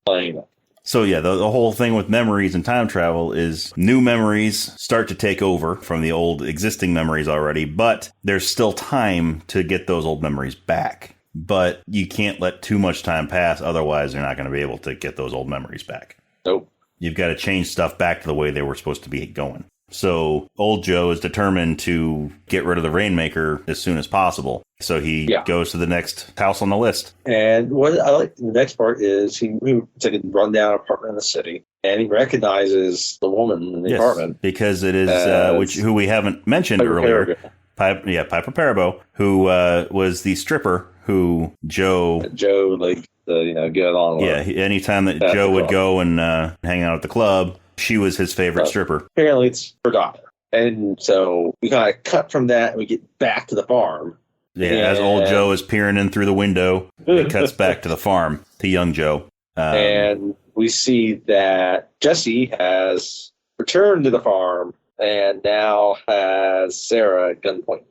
playing it. So the whole thing with memories and time travel is new memories start to take over from the old existing memories already, but there's still time to get those old memories back. But you can't let too much time pass, otherwise you're not going to be able to get those old memories back. Nope. You've got to change stuff back to the way they were supposed to be going. So old Joe is determined to get rid of the Rainmaker as soon as possible. So he goes to the next house on the list. And what I like the next part is it's like a rundown apartment in the city, and he recognizes the woman in the apartment, because it is who we haven't mentioned earlier. Piper Perabo, who was the stripper who Joe get on with. Yeah, anytime that Joe would go and hang out at the club, she was his favorite stripper. Apparently it's her daughter. And so we kind of cut from that and we get back to the farm. Yeah, as old Joe is peering in through the window, it cuts back to the farm, to young Joe. And we see that Jesse has returned to the farm and now has Sarah at gunpoint.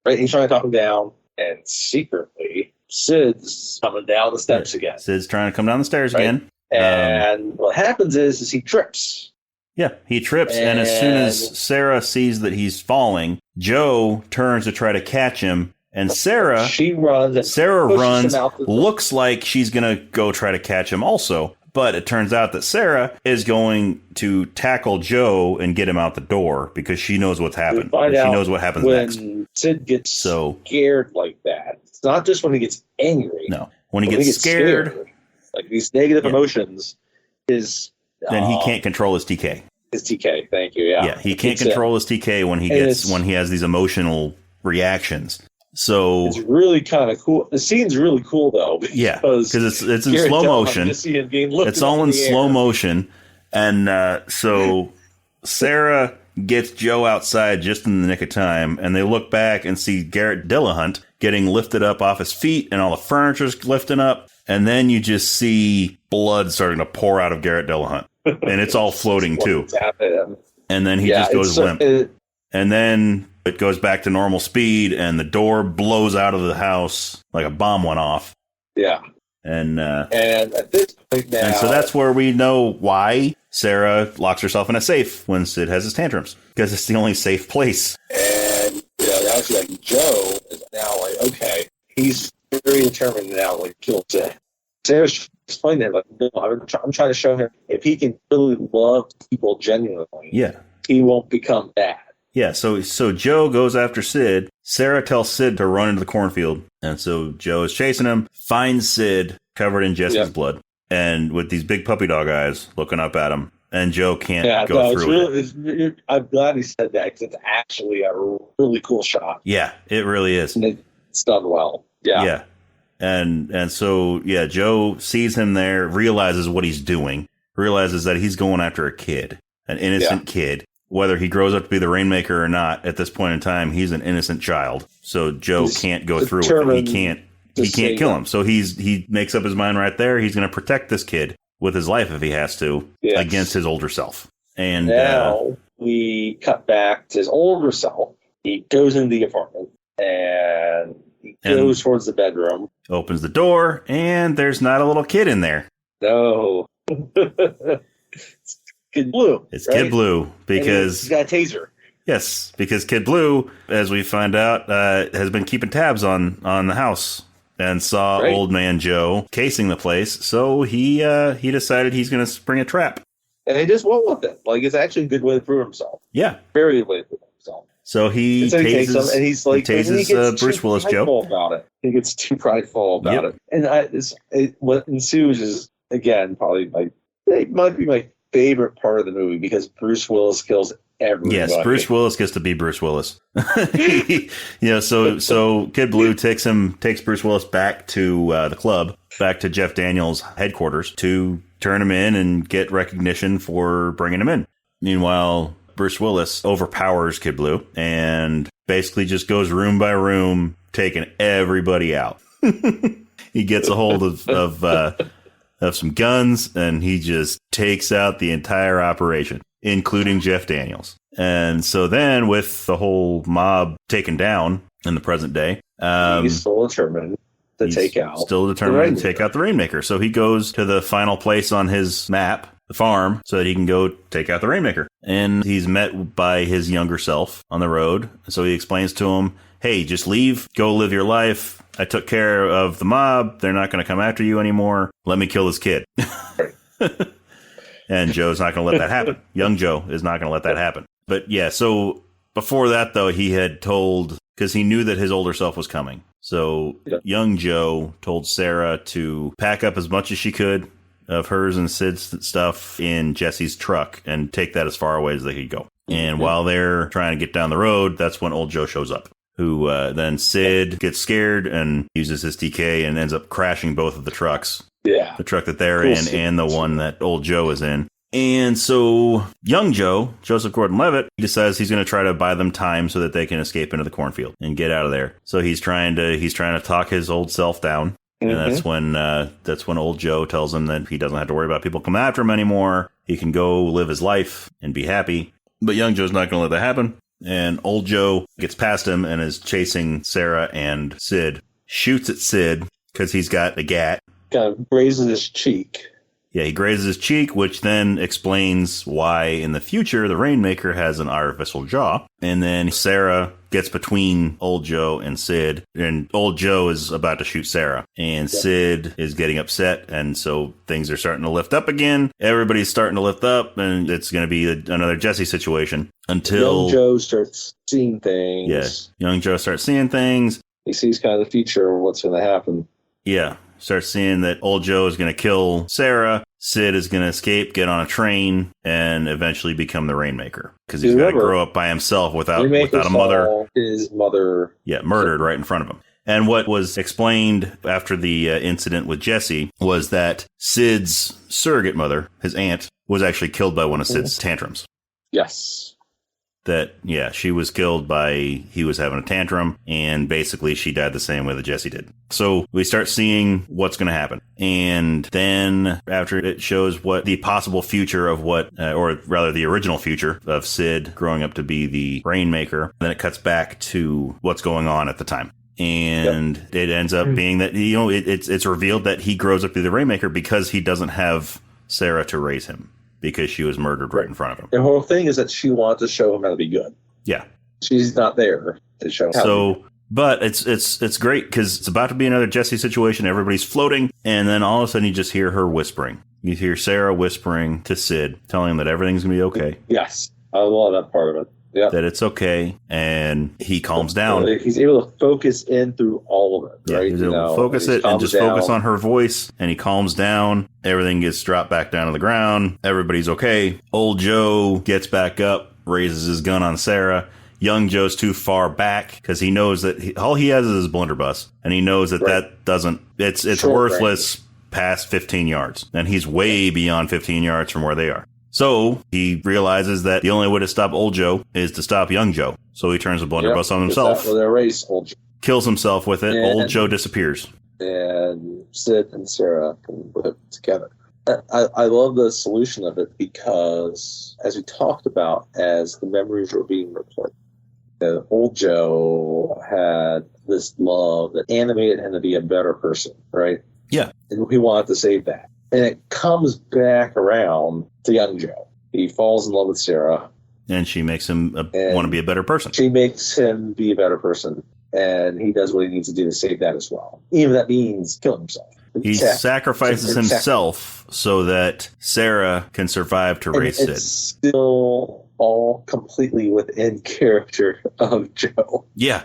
Right? He's trying to talk him down, and secretly Sid's coming down the steps again. Sid's trying to come down the stairs again. And what happens is he trips. Yeah, he trips, and as soon as Sarah sees that he's falling, Joe turns to try to catch him, and Sarah runs, looks like she's going to go try to catch him also, but it turns out that Sarah is going to tackle Joe and get him out the door, because she knows what's happened. She knows what happens next. When Sid gets scared like that, it's not just when he gets angry. No, when he gets scared, like these negative emotions, then he can't control his TK. His TK, thank you. Yeah, he can't control his TK when he has these emotional reactions. So it's really kind of cool. The scene's really cool though. Because it's in slow motion. It's all in slow motion, and so Sarah gets Joe outside just in the nick of time, and they look back and see Garrett Dillahunt getting lifted up off his feet, and all the furniture's lifting up. And then you just see blood starting to pour out of Garrett Dillahunt. And it's all floating, too. And then he just goes limp. And then it goes back to normal speed, and the door blows out of the house like a bomb went off. Yeah. And at this point now... And so that's where we know why Sarah locks herself in a safe when Sid has his tantrums. Because it's the only safe place. And, actually, Joe is now okay, he's very determined now to kill Sid. Sarah's explained that, no, I'm trying to show him if he can really love people genuinely, he won't become bad. Yeah, so Joe goes after Sid. Sarah tells Sid to run into the cornfield. And so Joe is chasing him, finds Sid covered in Jesse's blood, and with these big puppy dog eyes looking up at him. and Joe can't go through it. I'm glad he said that because it's actually a really cool shot. Yeah, it really is. And it's done well. Yeah. Yeah. And so, yeah, Joe sees him there, realizes what he's doing, realizes that he's going after a kid, an innocent kid. Whether he grows up to be the Rainmaker or not, at this point in time, he's an innocent child. So Joe can't go through with it. He can't kill him. So he makes up his mind right there. He's going to protect this kid with his life if he has to against his older self. And now we cut back to his older self. He goes into the apartment and he goes towards the bedroom. Opens the door and there's not a little kid in there. No. Kid Blue. It's right? Kid Blue because he's got a taser. Yes, because Kid Blue, as we find out, has been keeping tabs on the house and saw Old Man Joe casing the place. So he decided he's going to spring a trap. And he just went with it. Like, it's actually a good way to prove himself. Yeah, very good way to prove himself. So he tases him, and he's like, Bruce Willis Joe about it. He gets too prideful about it, and what ensues is again probably it might be my favorite part of the movie because Bruce Willis kills everybody. Yes, Bruce Willis gets to be Bruce Willis. So Kid Blue takes Bruce Willis back to the club, back to Jeff Daniels' headquarters to turn him in and get recognition for bringing him in. Meanwhile, Bruce Willis overpowers Kid Blue and basically just goes room by room, taking everybody out. He gets a hold of some guns, and he just takes out the entire operation, including Jeff Daniels. And so then, with the whole mob taken down in the present day, he's still determined to take out the Rainmaker. So he goes to the final place on his map, the farm, so that he can go take out the Rainmaker. And he's met by his younger self on the road. So he explains to him, hey, just leave, go live your life. I took care of the mob. They're not going to come after you anymore. Let me kill this kid. And Joe's not going to let that happen. Young Joe is not going to let that happen. But yeah, so before that, though, he had told, because he knew that his older self was coming. So young Joe told Sarah to pack up as much as she could of hers and Sid's stuff in Jesse's truck and take that as far away as they could go. And while they're trying to get down the road, that's when old Joe shows up. Who then Sid gets scared and uses his TK and ends up crashing both of the trucks. Yeah. The truck that they're in and the one that old Joe is in. And so young Joe, Joseph Gordon-Levitt, he decides he's going to try to buy them time so that they can escape into the cornfield and get out of there. So he's trying to talk his old self down. And that's when old Joe tells him that he doesn't have to worry about people coming after him anymore. He can go live his life and be happy. But young Joe's not going to let that happen. And old Joe gets past him and is chasing Sarah and Sid. Shoots at Sid because he's got a gat. Kind of grazes his cheek. Yeah, he grazes his cheek, which then explains why in the future the Rainmaker has an artificial jaw. And then Sarah gets between old Joe and Sid, and old Joe is about to shoot Sarah. And Sid is getting upset, and so things are starting to lift up again. Everybody's starting to lift up, and it's going to be another Jesse situation until young Joe starts seeing things. Yeah, young Joe starts seeing things. He sees kind of the future of what's going to happen. Yeah. Starts seeing that old Joe is going to kill Sarah. Sid is going to escape, get on a train, and eventually become the Rainmaker. Because he's got to grow up by himself without a mother. His mother. Yeah, murdered right in front of him. And what was explained after the incident with Jesse was that Sid's surrogate mother, his aunt, was actually killed by one of Sid's tantrums. Yes. That, yeah, she was killed by, he was having a tantrum, and basically she died the same way that Jesse did. So we start seeing what's going to happen. And then after it shows what the possible future of or rather the original future of Sid growing up to be the Rainmaker, then it cuts back to what's going on at the time. And it ends up being that, it's revealed that he grows up to be the Rainmaker because he doesn't have Sarah to raise him. Because she was murdered right in front of him. The whole thing is that she wanted to show him how to be good. Yeah. She's not there to show him how to be good. But it's great because it's about to be another Jesse situation. Everybody's floating. And then all of a sudden you just hear her whispering. You hear Sarah whispering to Sid, telling him that everything's going to be okay. Yes. I love that part of it. that it's okay, and he calms down. He's able to focus in through all of it, right? He's able to focus it and just focus on her voice, and he calms down. Everything gets dropped back down to the ground. Everybody's okay. Old Joe gets back up, raises his gun on Sarah. Young Joe's too far back because he knows that all he has is his blunderbuss, and he knows that that doesn't. It's short worthless range. Past 15 yards, and he's way beyond 15 yards from where they are. So he realizes that the only way to stop Old Joe is to stop Young Joe. So he turns the blunderbuss on himself, kills himself with it. Old Joe disappears, and Sid and Sarah can live together. I love the solution of it because, as we talked about, as the memories were being replaced, Old Joe had this love that animated him to be a better person, right? Yeah. And he wanted to save that. And it comes back around to Young Joe. He falls in love with Sarah. And she makes him want to be a better person. She makes him be a better person. And he does what he needs to do to save that as well. Even if that means killing himself. He sacrifices himself so that Sarah can survive to raise Sid. It's still all completely within character of Joe. Yeah.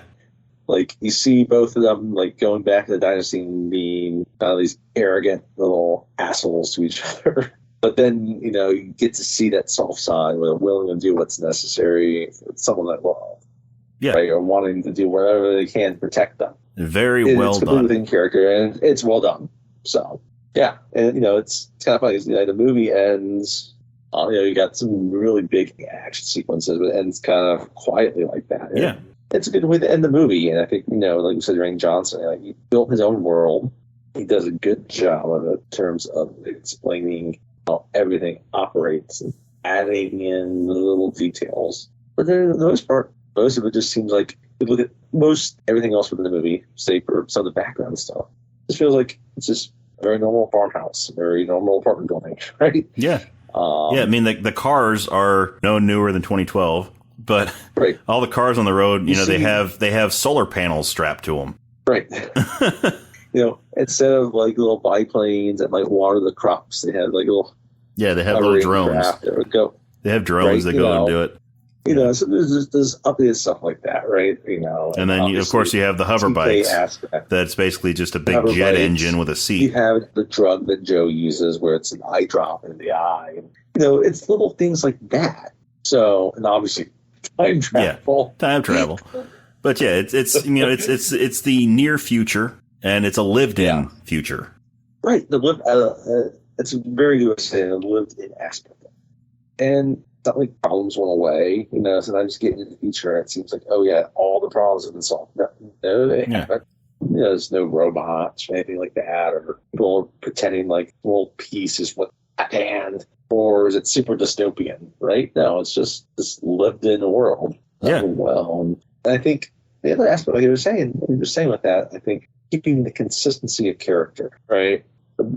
Like, you see both of them, like, going back to the dynasty and being kind of these arrogant little assholes to each other. But then, you get to see that soft side where they're willing to do what's necessary for someone that love. Yeah. Right? Or wanting to do whatever they can to protect them. Very well done. It's within character, and it's well done. So, yeah. And, it's kind of funny. The movie ends, you got some really big action sequences, but it ends kind of quietly like that. And yeah. It's a good way to end the movie. And I think, like you said, Rian Johnson, he built his own world. He does a good job of it in terms of explaining how everything operates and adding in the little details. But then, for the most part, most of it just seems like, if you look at most everything else within the movie, save for some of the background stuff, it just feels like it's just a very normal farmhouse, a very normal apartment building, right? Yeah. I mean, the cars are no newer than 2012, but all the cars on the road, they have solar panels strapped to them. Right. Instead of like little biplanes that might water the crops, they have like little... Yeah, they have little drones. They have drones that go and do it. So there's updated stuff like that, right? And then, of course, you have the hover bikes. That's basically just a big jet engine with a seat. You have the drug that Joe uses where it's an eye drop in the eye. It's little things like that. So, and obviously, time travel. Yeah, time travel. But yeah, it's it's the near future, and it's a lived-in future. Right. It's a very good way to say it, a lived-in aspect. And it's not like problems went away, so I'm just getting into the future. It seems like, all the problems have been solved. No, they haven't. There's no robots or anything like that, or people pretending like world peace is what at hand, or is it super dystopian, right? No, it's just this lived in world. Yeah. And I think the other aspect, like you were saying with that, I think keeping the consistency of character, right?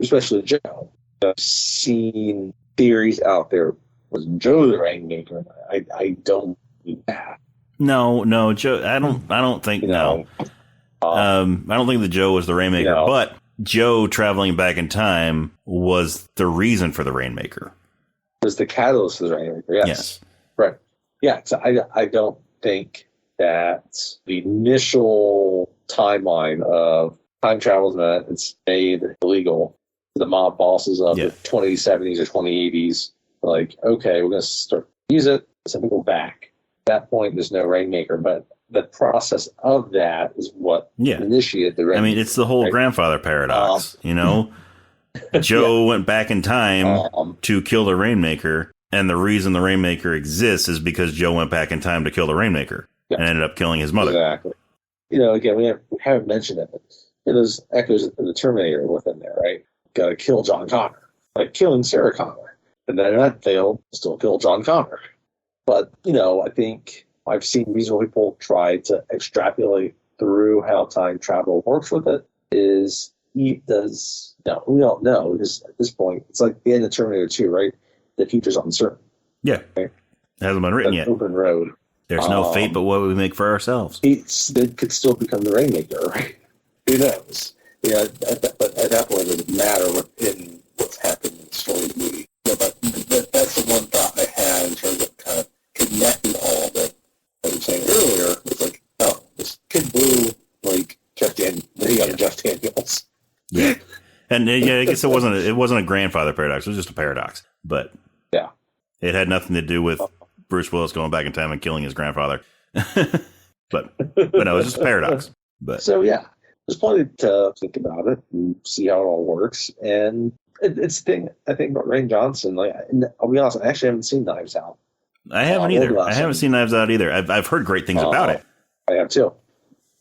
Especially Joe. I've seen theories out there. Was Joe the Rainmaker? I don't believe that. No, Joe. I don't think no. I don't think that Joe was the Rainmaker, but Joe traveling back in time was the reason for the Rainmaker. Was the catalyst for the Rainmaker? Yes. Right. Yeah. So I don't think that the initial timeline of time travel that it's made illegal. The mob bosses of the 2070s or 2080s. Like, okay, we're going to start use it. So we go back. At that point, there's no Rainmaker, but the process of that is what initiated the Rainmaker. I mean, it's the whole grandfather paradox, Joe went back in time to kill the Rainmaker, and the reason the Rainmaker exists is because Joe went back in time to kill the Rainmaker and ended up killing his mother. Exactly. Again, we haven't mentioned it, but there's echoes of the Terminator within there, right? Got to kill John Connor, like killing Sarah Connor. And then that failed, still kill John Connor. But, I think I've seen reasonable people try to extrapolate through how time travel works with it. We don't know. Because at this point, it's like the end of Terminator 2, right? The future's uncertain. Yeah. Right? It hasn't been written yet. Open road. There's no fate but what we make for ourselves. It could still become the Rainmaker, right? Who knows? At that point, it doesn't matter what's happened in the story of the movie. But that's the one thought I had in terms of kind of connecting all of it And yeah, I guess it wasn't a grandfather paradox. It was just a paradox. But yeah, it had nothing to do with Bruce Willis going back in time and killing his grandfather. but no, it was just a paradox. But so yeah, there's plenty to think about it and see how it all works. And it's the thing I think about Rian Johnson. Like, I'll be honest, I actually haven't seen Knives Out. I haven't either. I haven't seen Knives Out either. I've heard great things about it. I have too.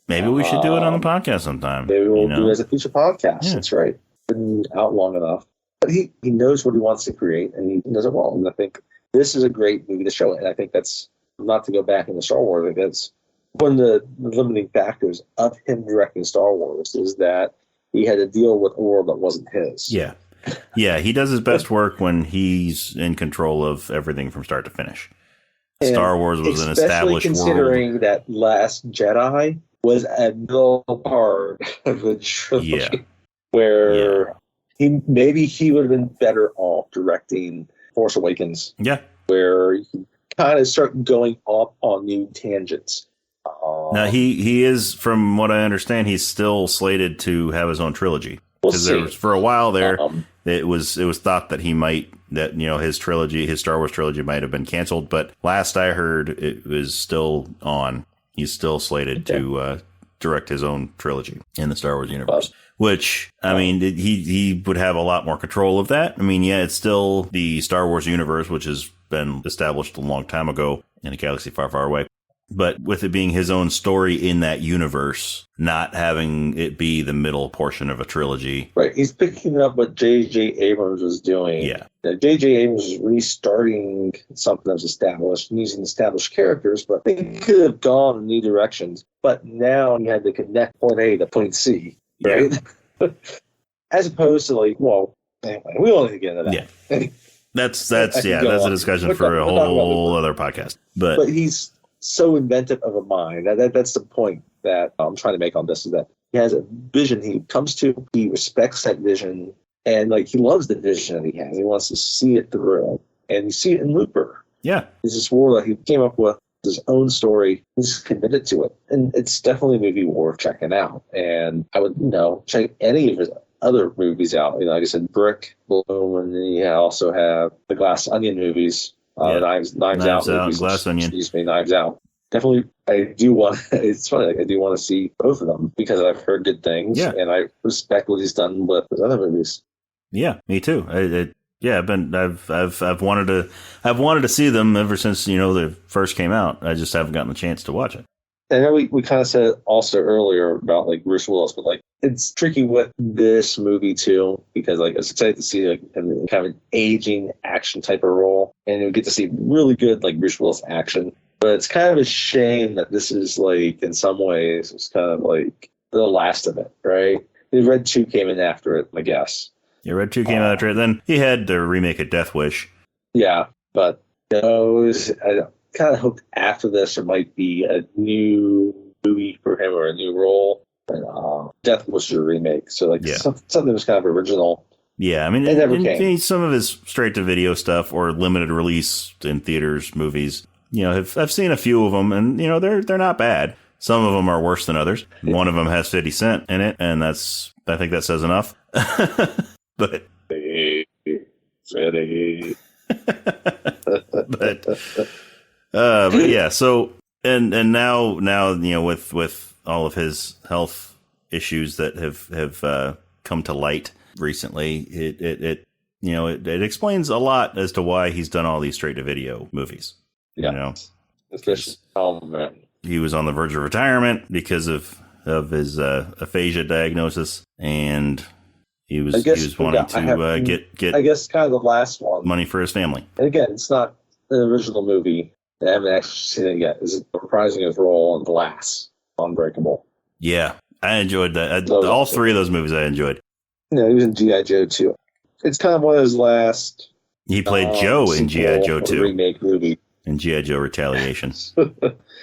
Maybe we should do it on the podcast sometime. Maybe we'll do it as a future podcast. Yeah. That's right. Been out long enough. But he knows what he wants to create, and he does it well. And I think this is a great movie to show it. And I think that's, not to go back into Star Wars, I think that's one of the limiting factors of him directing Star Wars is that he had to deal with a world that wasn't his. Yeah. Yeah, he does his best work when he's in control of everything from start to finish. And Star Wars was an established world. Especially considering that Last Jedi was a middle part of the trilogy, where he would have been better off directing Force Awakens. Yeah, where you kind of start going off on new tangents. Now he is, from what I understand, he's still slated to have his own trilogy. Because for a while there, it was thought that his Star Wars trilogy might have been canceled. But last I heard, it was still on. He's still slated to direct his own trilogy in the Star Wars universe. Which, I mean, he would have a lot more control of that. I mean, yeah, it's still the Star Wars universe, which has been established a long time ago in a galaxy far, far away. But with it being his own story in that universe, not having it be the middle portion of a trilogy. Right. He's picking up what J.J. Abrams was doing. Yeah. J.J. Abrams was restarting something that was established and using established characters, but they could have gone in new directions. But now he had to connect point A to point C, right? Yeah. As opposed to anyway, we won't get into that. Yeah. That's a discussion for a whole other podcast. But he's so inventive of a mind. That's the point that I'm trying to make on this, is that he has a vision he comes to, he respects that vision, and he loves the vision that he has. He wants to see it through. And you see it in Looper. Yeah. It's this world that he came up with, his own story. He's committed to it. And it's definitely a movie worth checking out. And I would, check any of his other movies out. Like I said, Brick, Bloom, and then you also have the Glass Onion movies. Knives Out, movies, Glass Onion. Knives Out. Definitely, I do want. It's funny. I do want to see both of them because I've heard good things, and I respect what he's done with his other movies. Yeah, me too. I've wanted to see them ever since they first came out. I just haven't gotten the chance to watch it. I know we kind of said also earlier about Bruce Willis, but it's tricky with this movie too, because I was excited to see kind of an aging action type of role, and we get to see really good Bruce Willis action. But it's kind of a shame that this is in some ways it's kind of the last of it, right? The Red 2 came in after it, I guess. Yeah, Red 2 came after it. Then he had the remake of Death Wish. Yeah, but I kind of hoped after this there might be a new movie for him or a new role. And Death Wish is a remake, so something was kind of original. Yeah, I mean, it never came. Some of his straight-to-video stuff or limited release in theaters movies, I've seen a few of them, and they're not bad. Some of them are worse than others. One of them has 50 Cent in it, and I think that says enough. But yeah. So and now with all of his health issues that have come to light recently, it explains a lot as to why he's done all these straight to video movies. Yeah. Especially he was on the verge of retirement because of his aphasia diagnosis, and he was wanting to get I guess kind of the last one, money for his family. And again, it's not an original movie. I haven't actually seen it yet. Is reprising his role in Glass, Unbreakable. Yeah, I enjoyed that. All three of those movies I enjoyed. He was in G.I. Joe 2. It's kind of one of his last. He played Joe in G.I. Joe 2. Remake movie. In G.I. Joe Retaliation.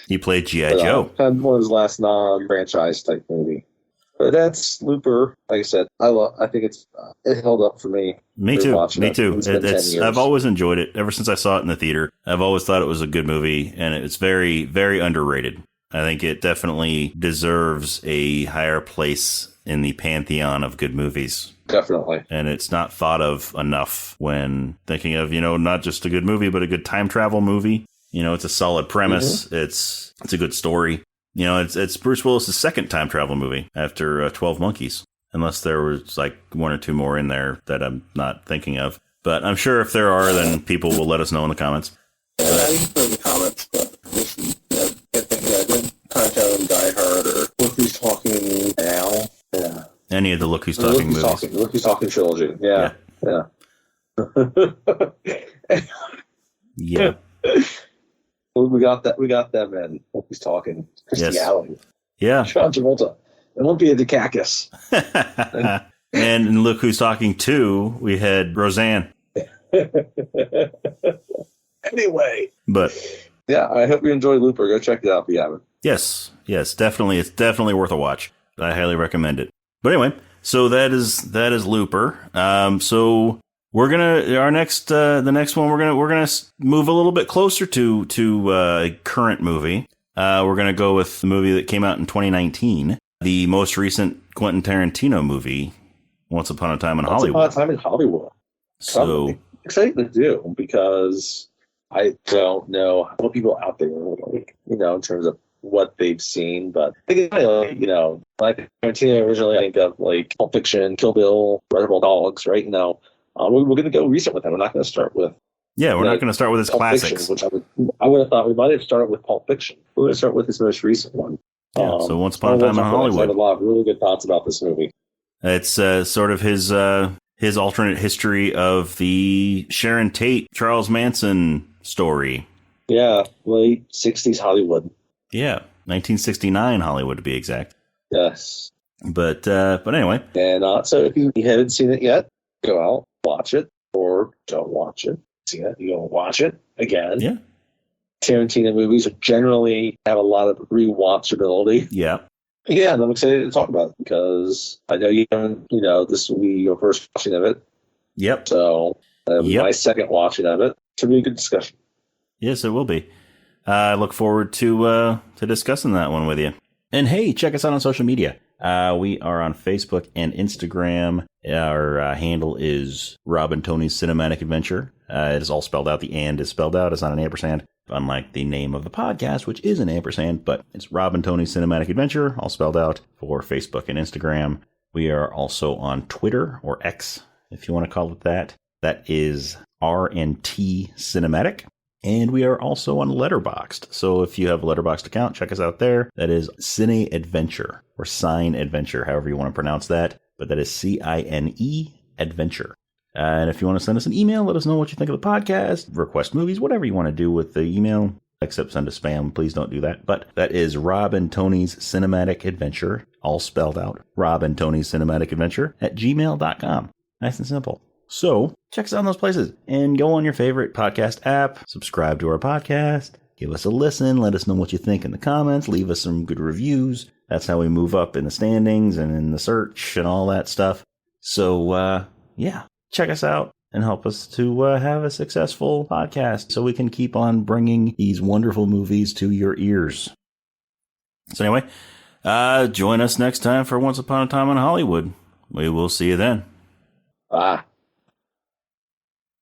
He played G.I. Joe. Kind of one of his last non-franchise type movie. But that's Looper. Like I said, I think it held up for me. Me too. I've always enjoyed it ever since I saw it in the theater. I've always thought it was a good movie, and it's very, very underrated. I think it definitely deserves a higher place in the pantheon of good movies. Definitely. And it's not thought of enough when thinking of, not just a good movie, but a good time travel movie. It's a solid premise. Mm-hmm. It's a good story. It's Bruce Willis' second time travel movie after 12 Monkeys. Unless there was like one or two more in there that I'm not thinking of. But I'm sure if there are, then people will let us know in the comments. Yeah, I think in the comments, but Time Travel, Die Hard, or Look Who's Talking Now. Yeah. Any of the Look Who's Talking movies. Look Who's Talking trilogy. Yeah. Yeah. We got that. We got them in Look Who's Talking. Christianity. Yes. Yeah. John Travolta. Olympia Dukakis. And in Look Who's Talking 2, we had Roseanne. Anyway. But yeah, I hope you enjoy Looper. Go check it out if you haven't. Yes, definitely. It's definitely worth a watch. I highly recommend it. But anyway, so that is Looper. So we're gonna the next one we're gonna move a little bit closer to a current movie. We're gonna go with the movie that came out in 2019. The most recent Quentin Tarantino movie, Once Upon a Time in Hollywood. Once Upon a Time in Hollywood. So exciting to do because I don't know what people out there are like, in terms of what they've seen, but I think like Tarantino originally, I think of like Pulp Fiction, Kill Bill, Reservoir Dogs, right? We're going to go recent with them. We're not going to start with. Yeah, we're not going to start with his Pulp classics. Fiction, which I would have thought we might have started with Pulp Fiction. We're going to start with his most recent one. Yeah, so Once Upon a Time in Hollywood. I have a lot of really good thoughts about this movie. It's sort of his alternate history of the Sharon Tate, Charles Manson story. Yeah, late 60s Hollywood. Yeah, 1969 Hollywood to be exact. Yes. But anyway. And so if you haven't seen it yet, go out, watch it, or don't watch it. See it, you go watch it again. Yeah. Tarantino movies generally have a lot of rewatchability. Yeah. Yeah, and I'm excited to talk about it because I know you haven't, this will be your first watching of it. Yep. So my second watching of it. Should be a good discussion. Yes, it will be. I look forward to discussing that one with you. And hey, check us out on social media. We are on Facebook and Instagram. Our handle is Rob and Tony's Cinematic Adventure. It is all spelled out. The and is spelled out. It's not an ampersand. Unlike the name of the podcast, which is an ampersand, but it's Rob and Tony's Cinematic Adventure, all spelled out for Facebook and Instagram. We are also on Twitter, or X, if you want to call it that. That is RNT Cinematic. And we are also on Letterboxd. So if you have a Letterboxd account, check us out there. That is Cine Adventure, or Cine Adventure, however you want to pronounce that. But that is CINE Adventure. And if you want to send us an email, let us know what you think of the podcast, request movies, whatever you want to do with the email, except send a spam. Please don't do that. But that is Rob and Tony's Cinematic Adventure, all spelled out. Rob and Tony's Cinematic Adventure at gmail.com. Nice and simple. So check us out in those places and go on your favorite podcast app, subscribe to our podcast, give us a listen, let us know what you think in the comments, leave us some good reviews. That's how we move up in the standings and in the search and all that stuff. So, yeah. Check us out and help us to have a successful podcast so we can keep on bringing these wonderful movies to your ears. So anyway, join us next time for Once Upon a Time in Hollywood. We will see you then. Bye.